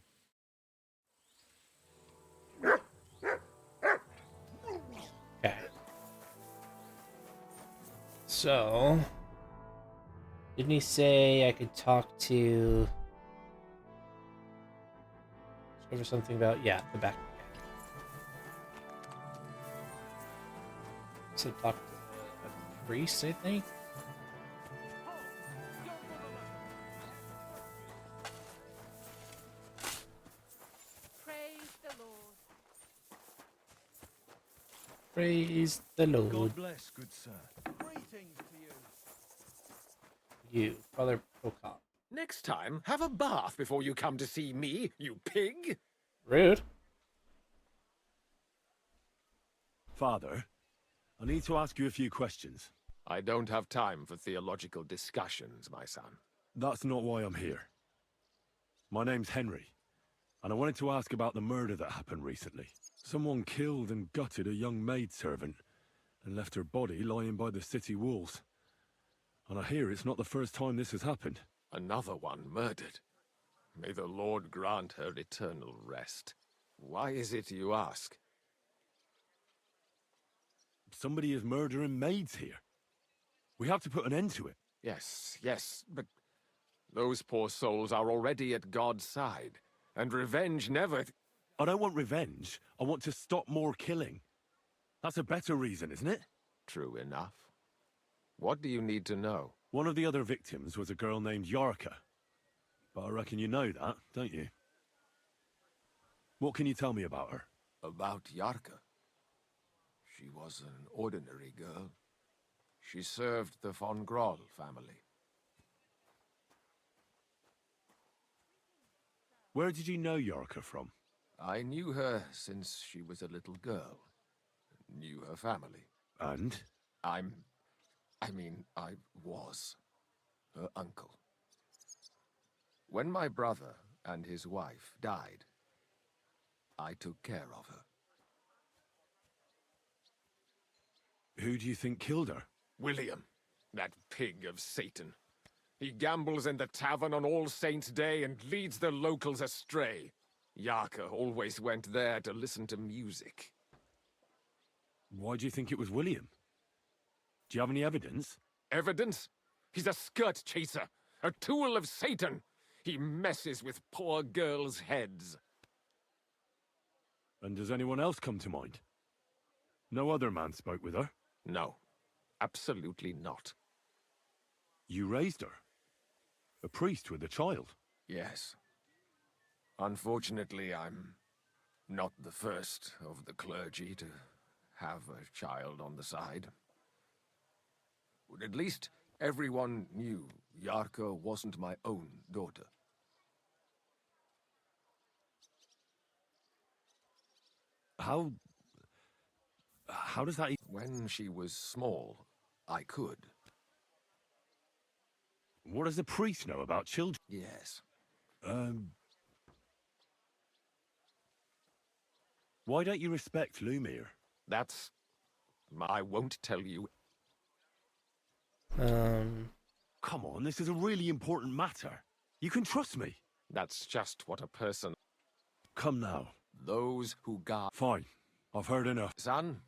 Okay. So, didn't he say I could talk to... Over something about, yeah, the back. So talk to a priest, I think. Praise the Lord. Praise the Lord. God bless, good sir. Greetings to you. You, Father Prokop. Next time, have a bath before you come to see me, you pig. Rude. Father, I need to ask you a few questions. I don't have time for theological discussions, my son. That's not why I'm here. My name's Henry, and I wanted to ask about the murder that happened recently. Someone killed and gutted a young maidservant and left her body lying by the city walls. And I hear it's not the first time this has happened. Another one murdered. May the Lord grant her eternal rest. Why is it you ask? Somebody is murdering maids here. We have to put an end to it. Yes, but those poor souls are already at God's side, and revenge never... I don't want revenge. I want to stop more killing. That's a better reason, isn't it? True enough. What do you need to know? One of the other victims was a girl named Yarka. But I reckon you know that, don't you? What can you tell me about her? About Yarka. She was an ordinary girl. She served the von Groll family. Where did you know Yarka from? I knew her since she was a little girl. Knew her family. And? I was her uncle. When my brother and his wife died, I took care of her. Who do you think killed her? William, that pig of Satan. He gambles in the tavern on All Saints' Day and leads the locals astray. Yarka always went there to listen to music. Why do you think it was William? Do you have any evidence? Evidence? He's a skirt chaser, a tool of Satan. He messes with poor girls' heads. And does anyone else come to mind? No other man spoke with her? No, absolutely not. You raised her? A priest with a child? Yes. Unfortunately, I'm not the first of the clergy to have a child on the side. But at least everyone knew Yarka wasn't my own daughter. How does that... When she was small, I could. What does the priest know about children? Yes. Why don't you respect Lumir? That's... I won't tell you. Come on, this is a really important matter. You can trust me. That's just what a person... Come now. Those who guard... Fine. I've heard enough. Son?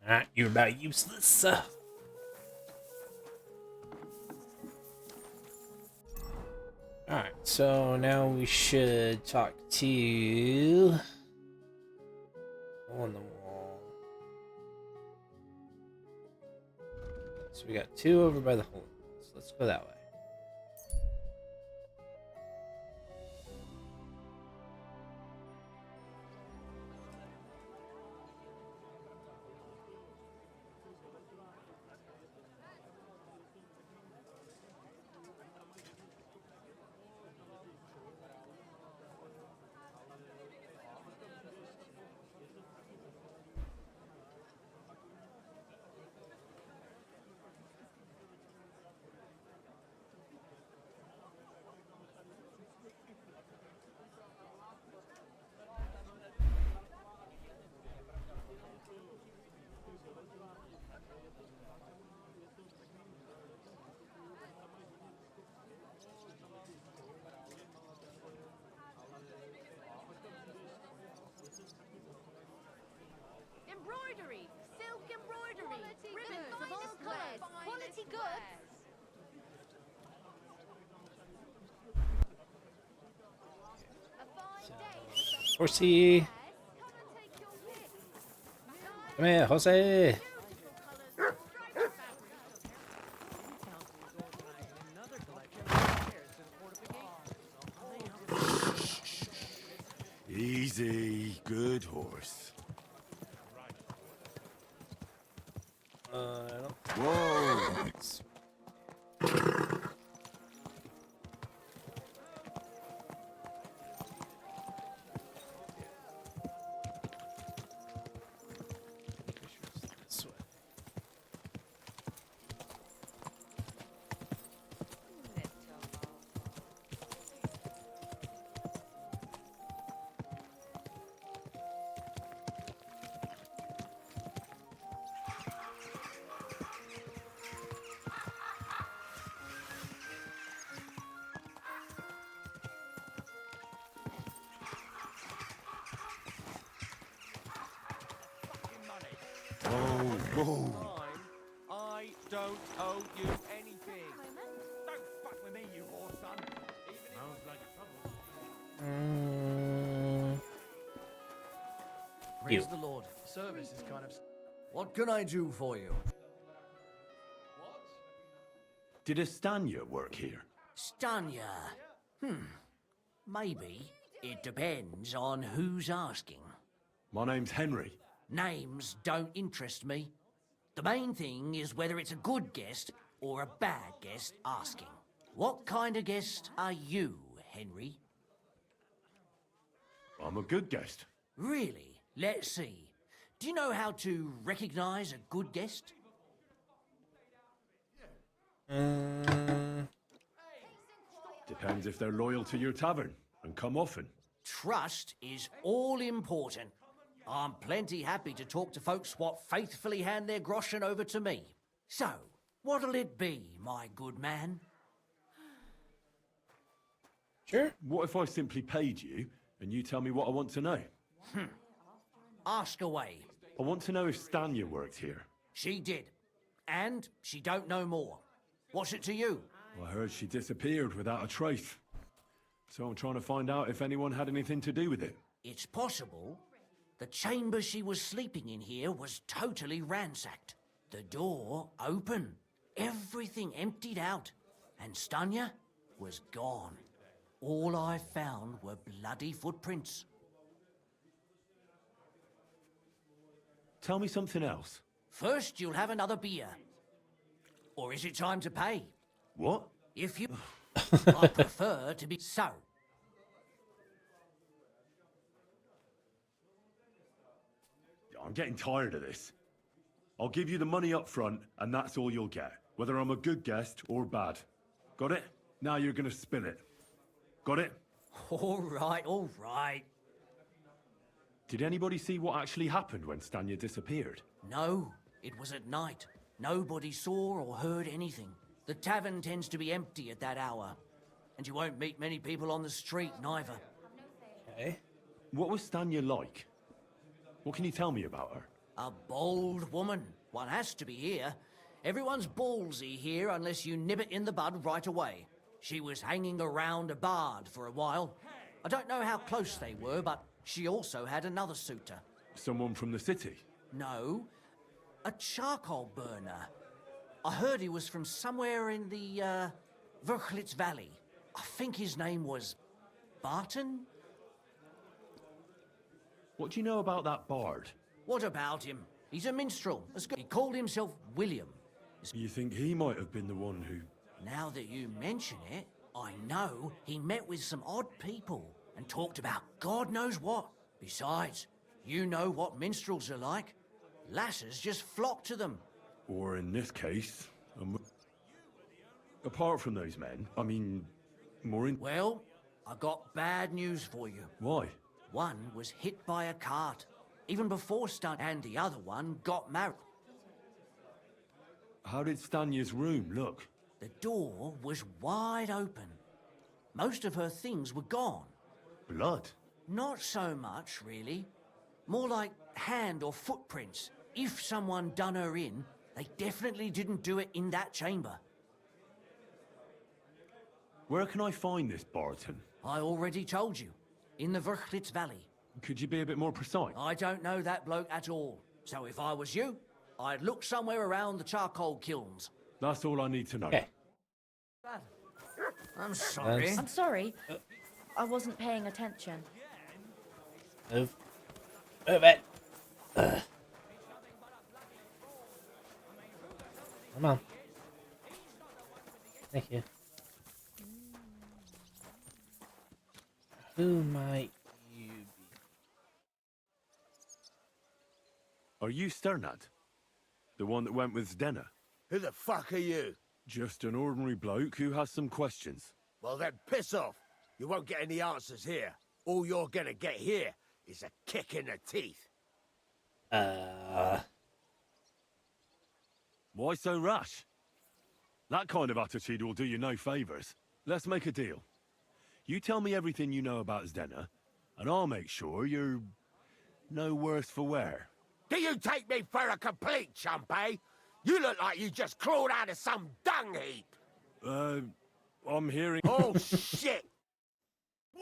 Alright, you're about useless. Alright, so now we should talk to... on the wall. So we got two over by the hole. So let's go that way. Embroidery, silk embroidery, ribbons of all colours, quality goods. Horsey! Come here, Jose! Easy, good horse. Whoa! This way. Whoa! I don't owe you anything. Don't fuck with me, you whore son. Sounds like trouble. Praise the Lord. Service is kind of... What can I do for you? Did Estanya work here? Stanya. Maybe. It depends on who's asking. My name's Henry. Names don't interest me. The main thing is whether it's a good guest or a bad guest asking. What kind of guest are you, Henry? I'm a good guest. Really? Let's see. Do you know how to recognize a good guest? Depends if they're loyal to your tavern and come often. Trust is all important. I'm plenty happy to talk to folks what faithfully hand their groschen over to me. So, what'll it be, my good man? Sure. What if I simply paid you and you tell me what I want to know? Ask away. I want to know if Stanya worked here. She did. And she don't know more. What's it to you? I heard she disappeared without a trace. So I'm trying to find out if anyone had anything to do with it. It's possible. The chamber she was sleeping in here was totally ransacked. The door open. Everything emptied out. And Stanya was gone. All I found were bloody footprints. Tell me something else. First, you'll have another beer. Or is it time to pay? What? If you... I prefer to be so. I'm getting tired of this. I'll give you the money up front, and that's all you'll get. Whether I'm a good guest or bad. Got it? Now you're gonna spill it. Got it? All right, all right. Did anybody see what actually happened when Stanya disappeared? No, it was at night. Nobody saw or heard anything. The tavern tends to be empty at that hour. And you won't meet many people on the street, neither. Okay. What was Stanya like? What can you tell me about her? A bold woman. One has to be here. Everyone's ballsy here unless you nib it in the bud right away. She was hanging around a bard for a while. I don't know how close they were, but she also had another suitor. Someone from the city? No, a charcoal burner. I heard he was from somewhere in the, Verchlitz Valley. I think his name was Barton? What do you know about that bard? What about him? He's a minstrel. He called himself William. You think he might have been the one who... Now that you mention it, I know he met with some odd people and talked about God knows what. Besides, you know what minstrels are like. Lasses just flock to them. Or in this case... Apart from those men, I mean... more in... Well, I got bad news for you. Why? One was hit by a cart, even before Stan, and the other one got married. How did Stanya's room look? The door was wide open. Most of her things were gone. Blood? Not so much, really. More like hand or footprints. If someone done her in, they definitely didn't do it in that chamber. Where can I find this Barton? I already told you. In the Verchlitz Valley. Could you be a bit more precise? I don't know that bloke at all. So if I was you, I'd look somewhere around the charcoal kilns. That's all I need to know. Okay. I'm sorry. That's- I'm sorry. I wasn't paying attention. Move. Move it. Ugh. Come on. Thank you. Who might you be? Are you Sternad? The one that went with Zdenna? Who the fuck are you? Just an ordinary bloke who has some questions. Well then, piss off. You won't get any answers here. All you're gonna get here is a kick in the teeth. Why so rash? That kind of attitude will do you no favours. Let's make a deal. You tell me everything you know about Zdenna, and I'll make sure you're no worse for wear. Do you take me for a complete chump, eh? You look like you just crawled out of some dung heap. I'm hearing... Oh, shit!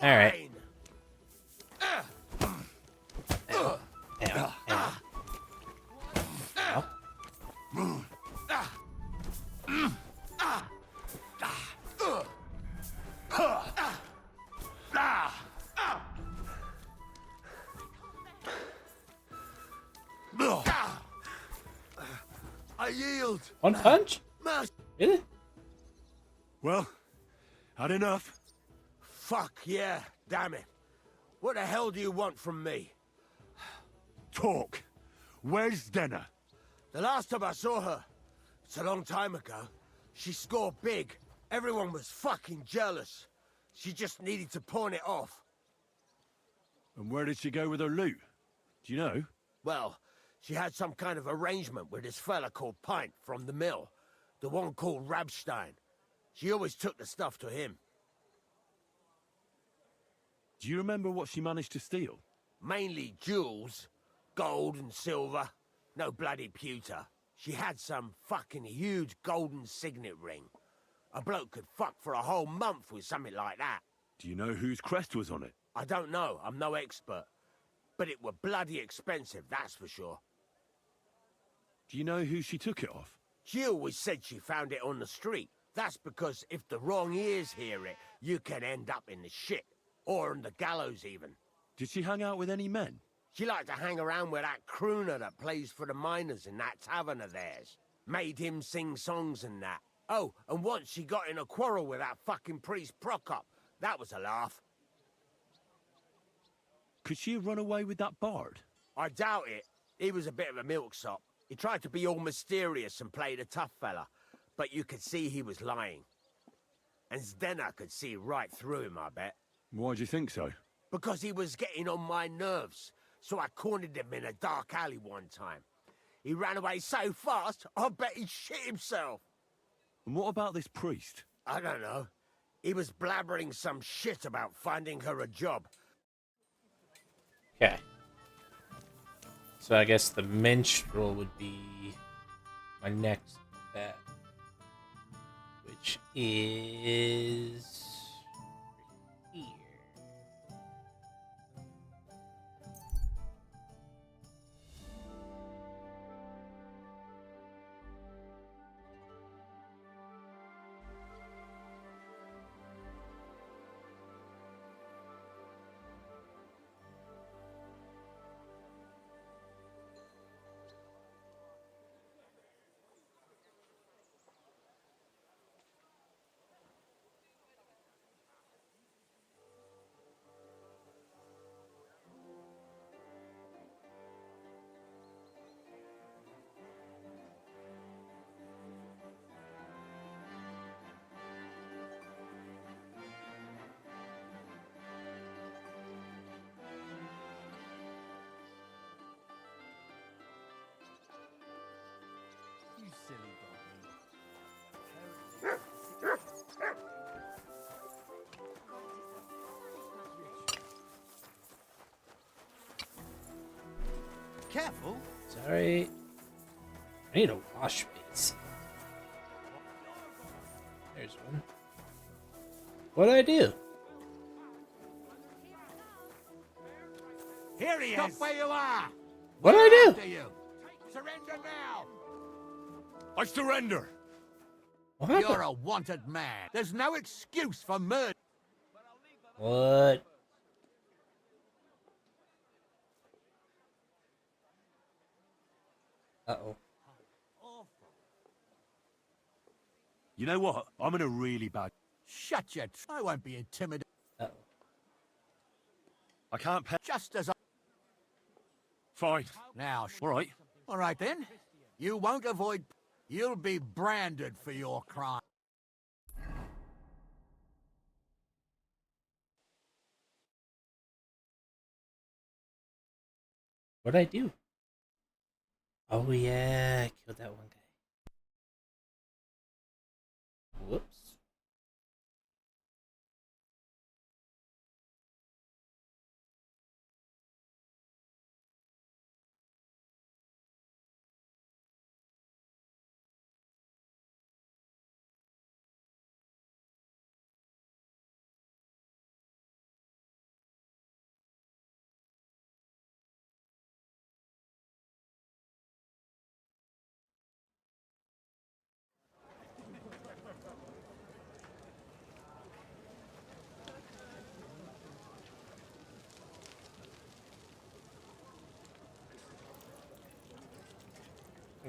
All right. yield. One punch? Really? Well, had enough? Fuck yeah, damn it. What the hell do you want from me? Talk. Where's Denna? The last time I saw her, it's a long time ago. She scored big. Everyone was fucking jealous. She just needed to pawn it off. And where did she go with her loot? Do you know? Well, she had some kind of arrangement with this fella called Pint from the mill. The one called Rabstein. She always took the stuff to him. Do you remember what she managed to steal? Mainly jewels. Gold and silver. No bloody pewter. She had some fucking huge golden signet ring. A bloke could fuck for a whole month with something like that. Do you know whose crest was on it? I don't know. I'm no expert. But it were bloody expensive, that's for sure. Do you know who she took it off? She always said she found it on the street. That's because if the wrong ears hear it, you can end up in the shit. Or on the gallows, even. Did she hang out with any men? She liked to hang around with that crooner that plays for the miners in that tavern of theirs. Made him sing songs and that. Oh, and once she got in a quarrel with that fucking priest Prokop. That was a laugh. Could she have run away with that bard? I doubt it. He was a bit of a milksop. He tried to be all mysterious and played a tough fella. But you could see he was lying. And Zdenna could see right through him, I bet. Why do you think so? Because he was getting on my nerves. So I cornered him in a dark alley one time. He ran away so fast, I bet he shit himself. And what about this priest? I don't know. He was blabbering some shit about finding her a job. Okay. So I guess the minstrel would be my next bet. Which is here. Careful. Sorry. I need a wash base. There's one. What'd I do? Here he Stop is. where you are. What'd I do? After you. Surrender now. I surrender. What happened? You're a wanted man. There's no excuse for murder. What? Uh-oh. You know what? I'm in a really bad... Shut your... I won't be intimidated. Uh-oh. I can't pay... Just as I... Fine. Now... All right. All right, then. You won't avoid... You'll be branded for your crime. What'd I do? Oh yeah, I killed that one guy. Whoops.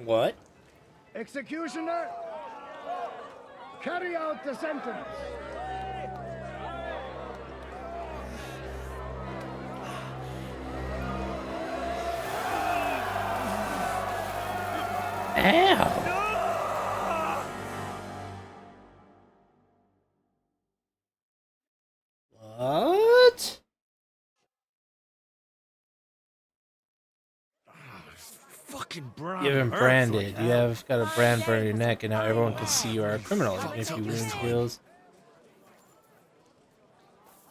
What? Executioner, carry out the sentence. Ow! What? Fucking brand. You've been branded. You have got a brand for your neck, and now everyone can see you are a criminal, even if you win kills.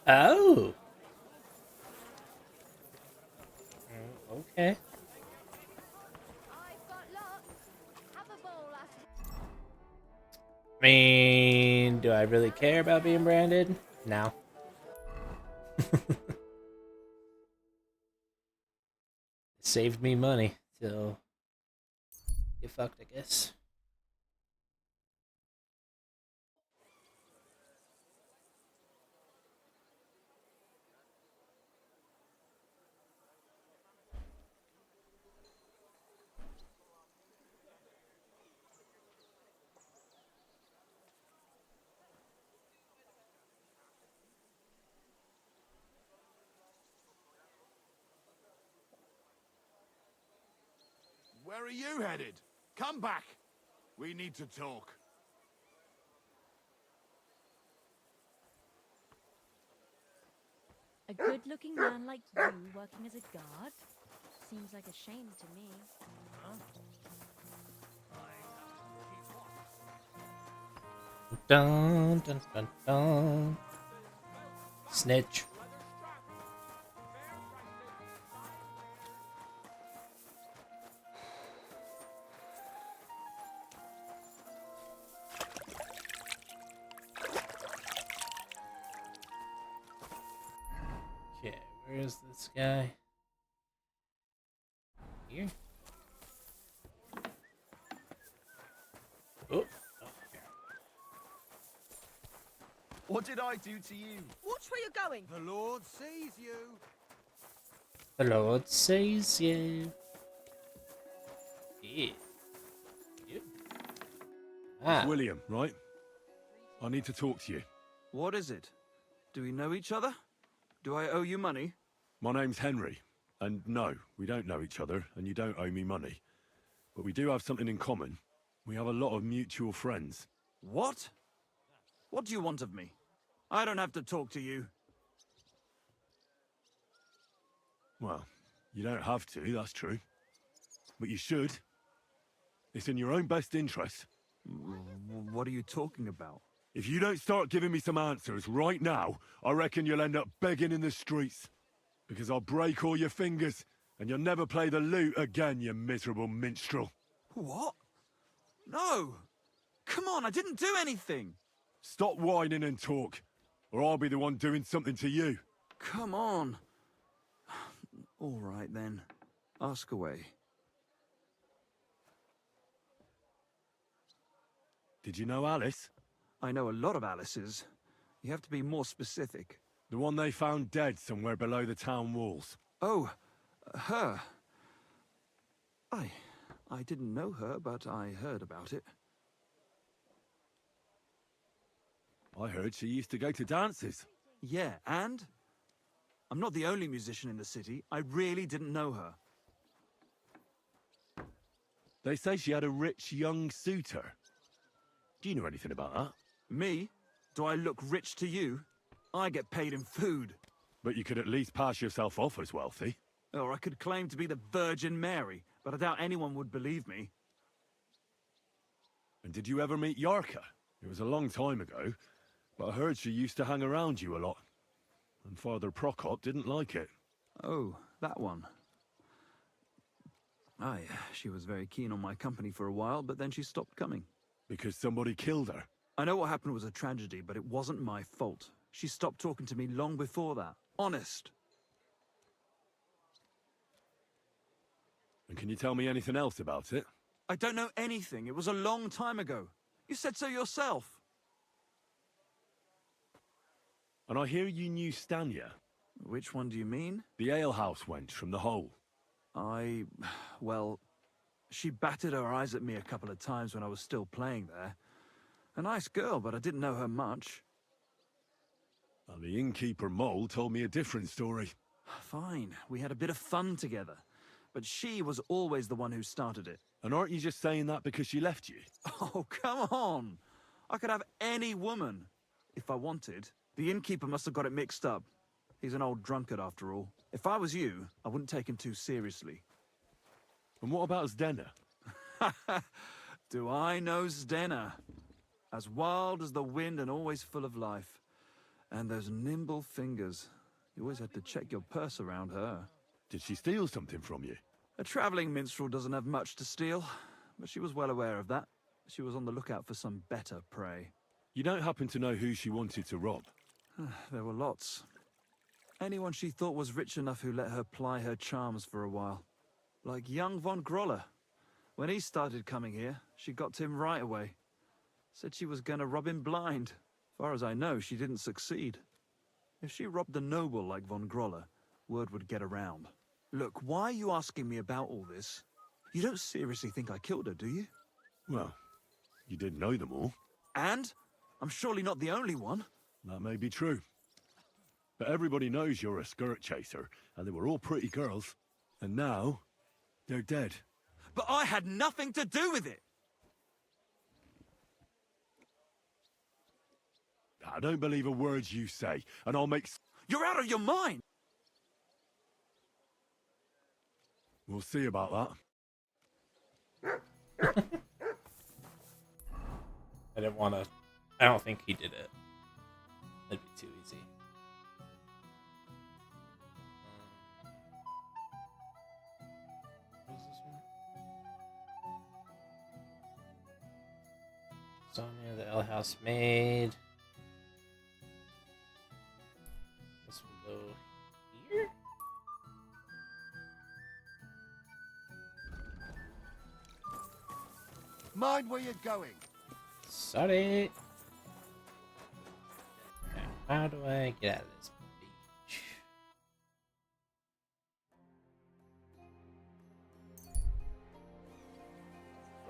Oh. Okay. I mean, do I really care about being branded? No. Saved me money, so get fucked, I guess. Where are you headed? Come back. We need to talk. A good-looking man like you working as a guard? Seems like a shame to me. Dun dun dun dun. Snitch. Okay, where is this guy? Here. Oh. What did I do to you? Watch where you're going. The Lord sees you. The Lord sees you. Yeah. It's William, right? I need to talk to you. What is it? Do we know each other? Do I owe you money? My name's Henry, and no, we don't know each other, and you don't owe me money. But we do have something in common. We have a lot of mutual friends. What? What do you want of me? I don't have to talk to you. Well, you don't have to, that's true. But you should. It's in your own best interest. What are you talking about? If you don't start giving me some answers right now, I reckon you'll end up begging in the streets. Because I'll break all your fingers, and you'll never play the lute again, you miserable minstrel. What? No! Come on, I didn't do anything! Stop whining and talk, or I'll be the one doing something to you. Come on. All right, then. Ask away. Did you know Alice? I know a lot of Alices. You have to be more specific. The one they found dead somewhere below the town walls. Oh, her. I didn't know her, but I heard about it. I heard she used to go to dances. Yeah, and? I'm not the only musician in the city. I really didn't know her. They say she had a rich young suitor. Do you know anything about that? Me? Do I look rich to you? I get paid in food. But you could at least pass yourself off as wealthy. Or I could claim to be the Virgin Mary, but I doubt anyone would believe me. And did you ever meet Yarka? It was a long time ago, but I heard she used to hang around you a lot. And Father Prokop didn't like it. Oh, that one. Aye, she was very keen on my company for a while, but then she stopped coming. Because somebody killed her? I know what happened was a tragedy, but it wasn't my fault. She stopped talking to me long before that. Honest. And can you tell me anything else about it? I don't know anything. It was a long time ago. You said so yourself. And I hear you knew Stanya. Which one do you mean? The alehouse wench from the hole. Well, She batted her eyes at me a couple of times when I was still playing there. A nice girl, but I didn't know her much. Well, the innkeeper Mole told me a different story. Fine, we had a bit of fun together. But she was always the one who started it. And aren't you just saying that because she left you? Oh, come on! I could have any woman, if I wanted. The innkeeper must have got it mixed up. He's an old drunkard, after all. If I was you, I wouldn't take him too seriously. And what about Zdena? Do I know Zdena? As wild as the wind and always full of life. And those nimble fingers. You always had to check your purse around her. Did she steal something from you? A travelling minstrel doesn't have much to steal, but she was well aware of that. She was on the lookout for some better prey. You don't happen to know who she wanted to rob? There were lots. Anyone she thought was rich enough who let her ply her charms for a while. Like young von Groller. When he started coming here, she got to him right away. Said she was gonna rob him blind. Far as I know, she didn't succeed. If she robbed a noble like von Groller, word would get around. Look, why are you asking me about all this? You don't seriously think I killed her, do you? Well, you did know them all. And? I'm surely not the only one. That may be true. But everybody knows you're a skirt chaser, and they were all pretty girls. And now, they're dead. But I had nothing to do with it! I don't believe a word you say, and I'll make... You're out of your mind! We'll see about that. I didn't want to... I don't think he did it. That'd be too easy. What is this one? Sonia, the L House maid. This will go here. Mind where you're going. Sorry. Now, how do I get out of this beach?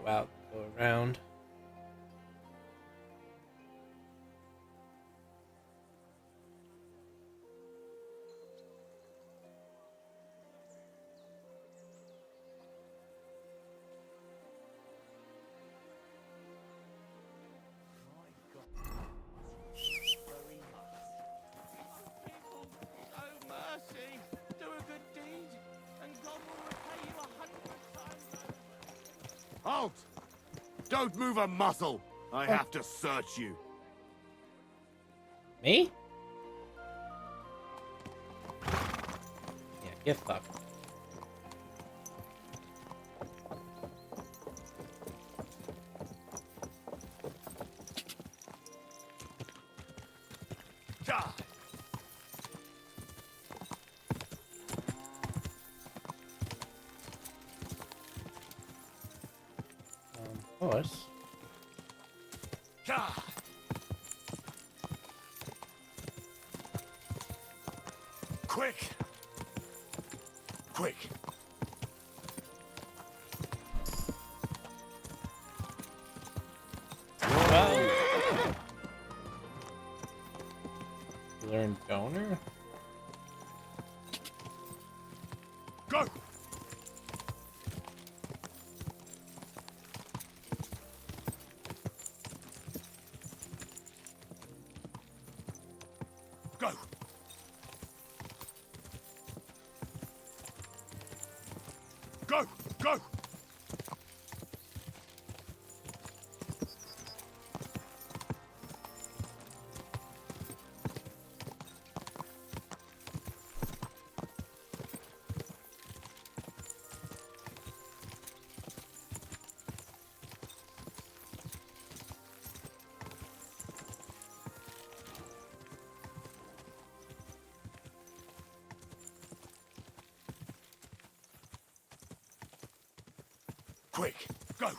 Go out, go around. Halt! Don't move a muscle! I have to search you. Me? Yeah, get fucked. Of course. Quick! Quick! Learn donor? Go! Go! Go! Go! Quick, go!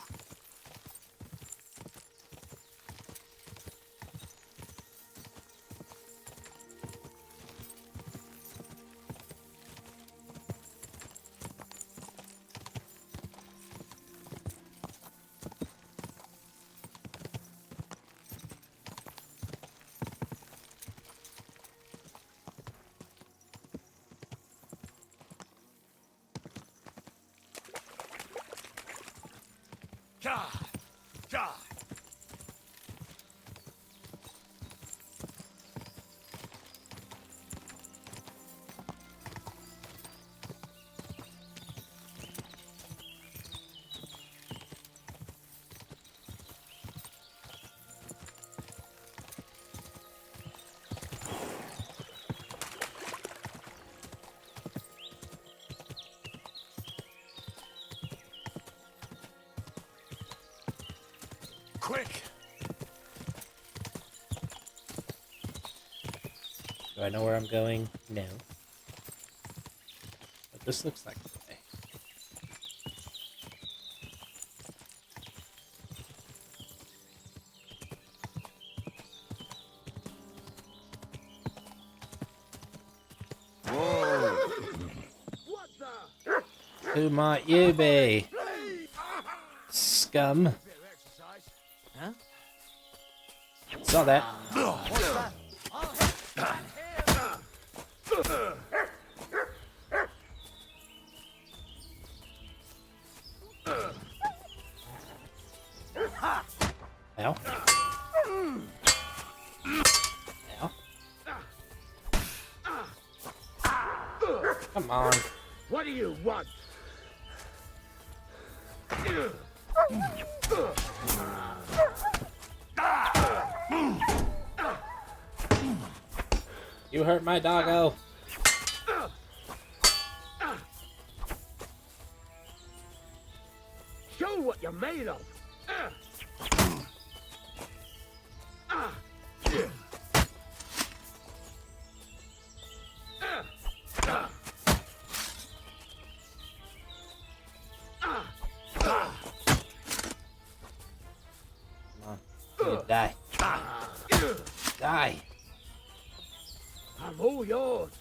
Quick! Do I know where I'm going? No. But this looks like the way. Whoa! Who might you be? Scum. Huh? Saw that. Ow. Ow. Come on. What do you want? You hurt my doggo. Show what you're made of. You die. Die. I'm all yours.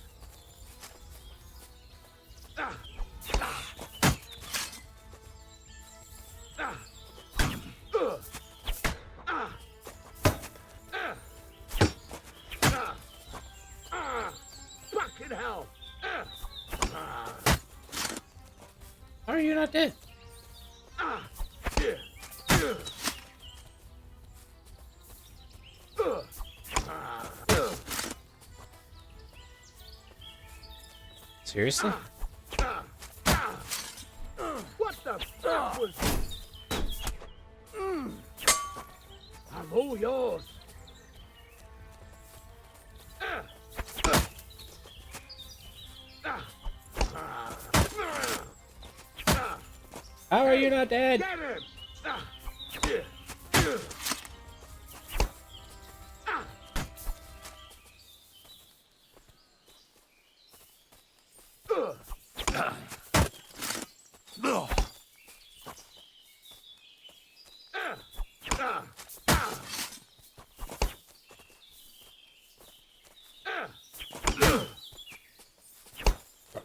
Fucking hell. How are you not dead? Seriously? What the fuck was... I'm all yours. How are you not dead? Get him!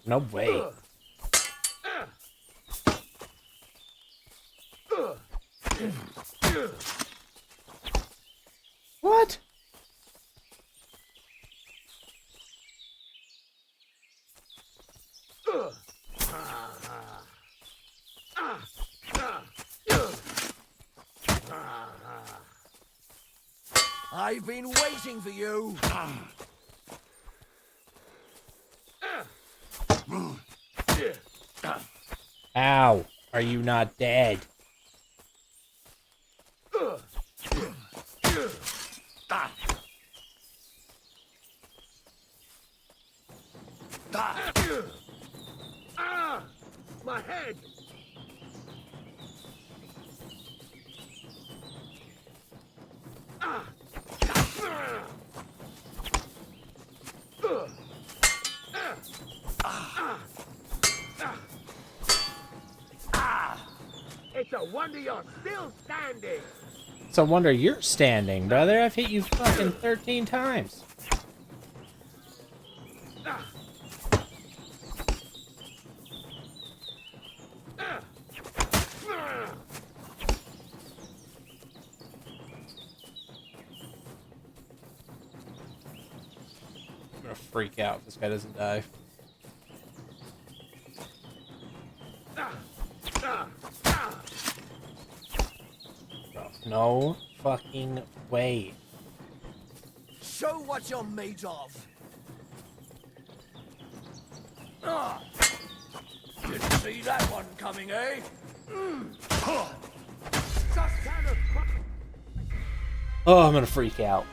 No way. What? I've been waiting for you. How are you not dead? My head. It's a wonder you're still standing. It's a wonder you're standing, brother. I've hit you fucking 13 times. I'm gonna freak out if this guy doesn't die. No fucking way. Show what you're made of. Didn't see that one coming, eh? Oh, I'm gonna freak out.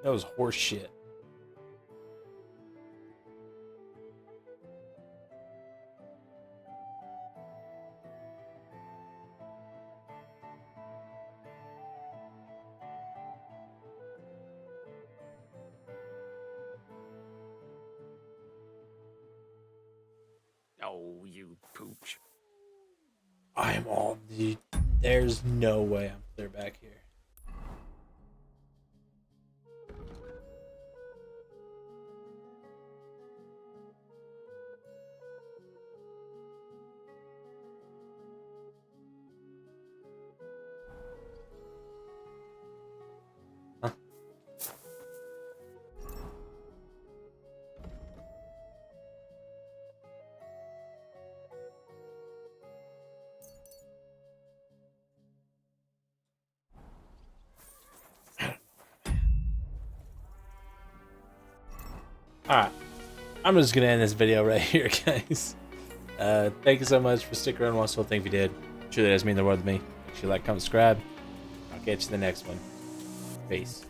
That was horse shit. Oh, you pooch. I'm all the. There's no way I'm clear back here. Alright, I'm just gonna end this video right here, guys. Thank you so much for sticking around and watching the whole thing if you did. Truly does mean the world to me. Make sure you like, comment, subscribe. I'll catch you in the next one. Peace.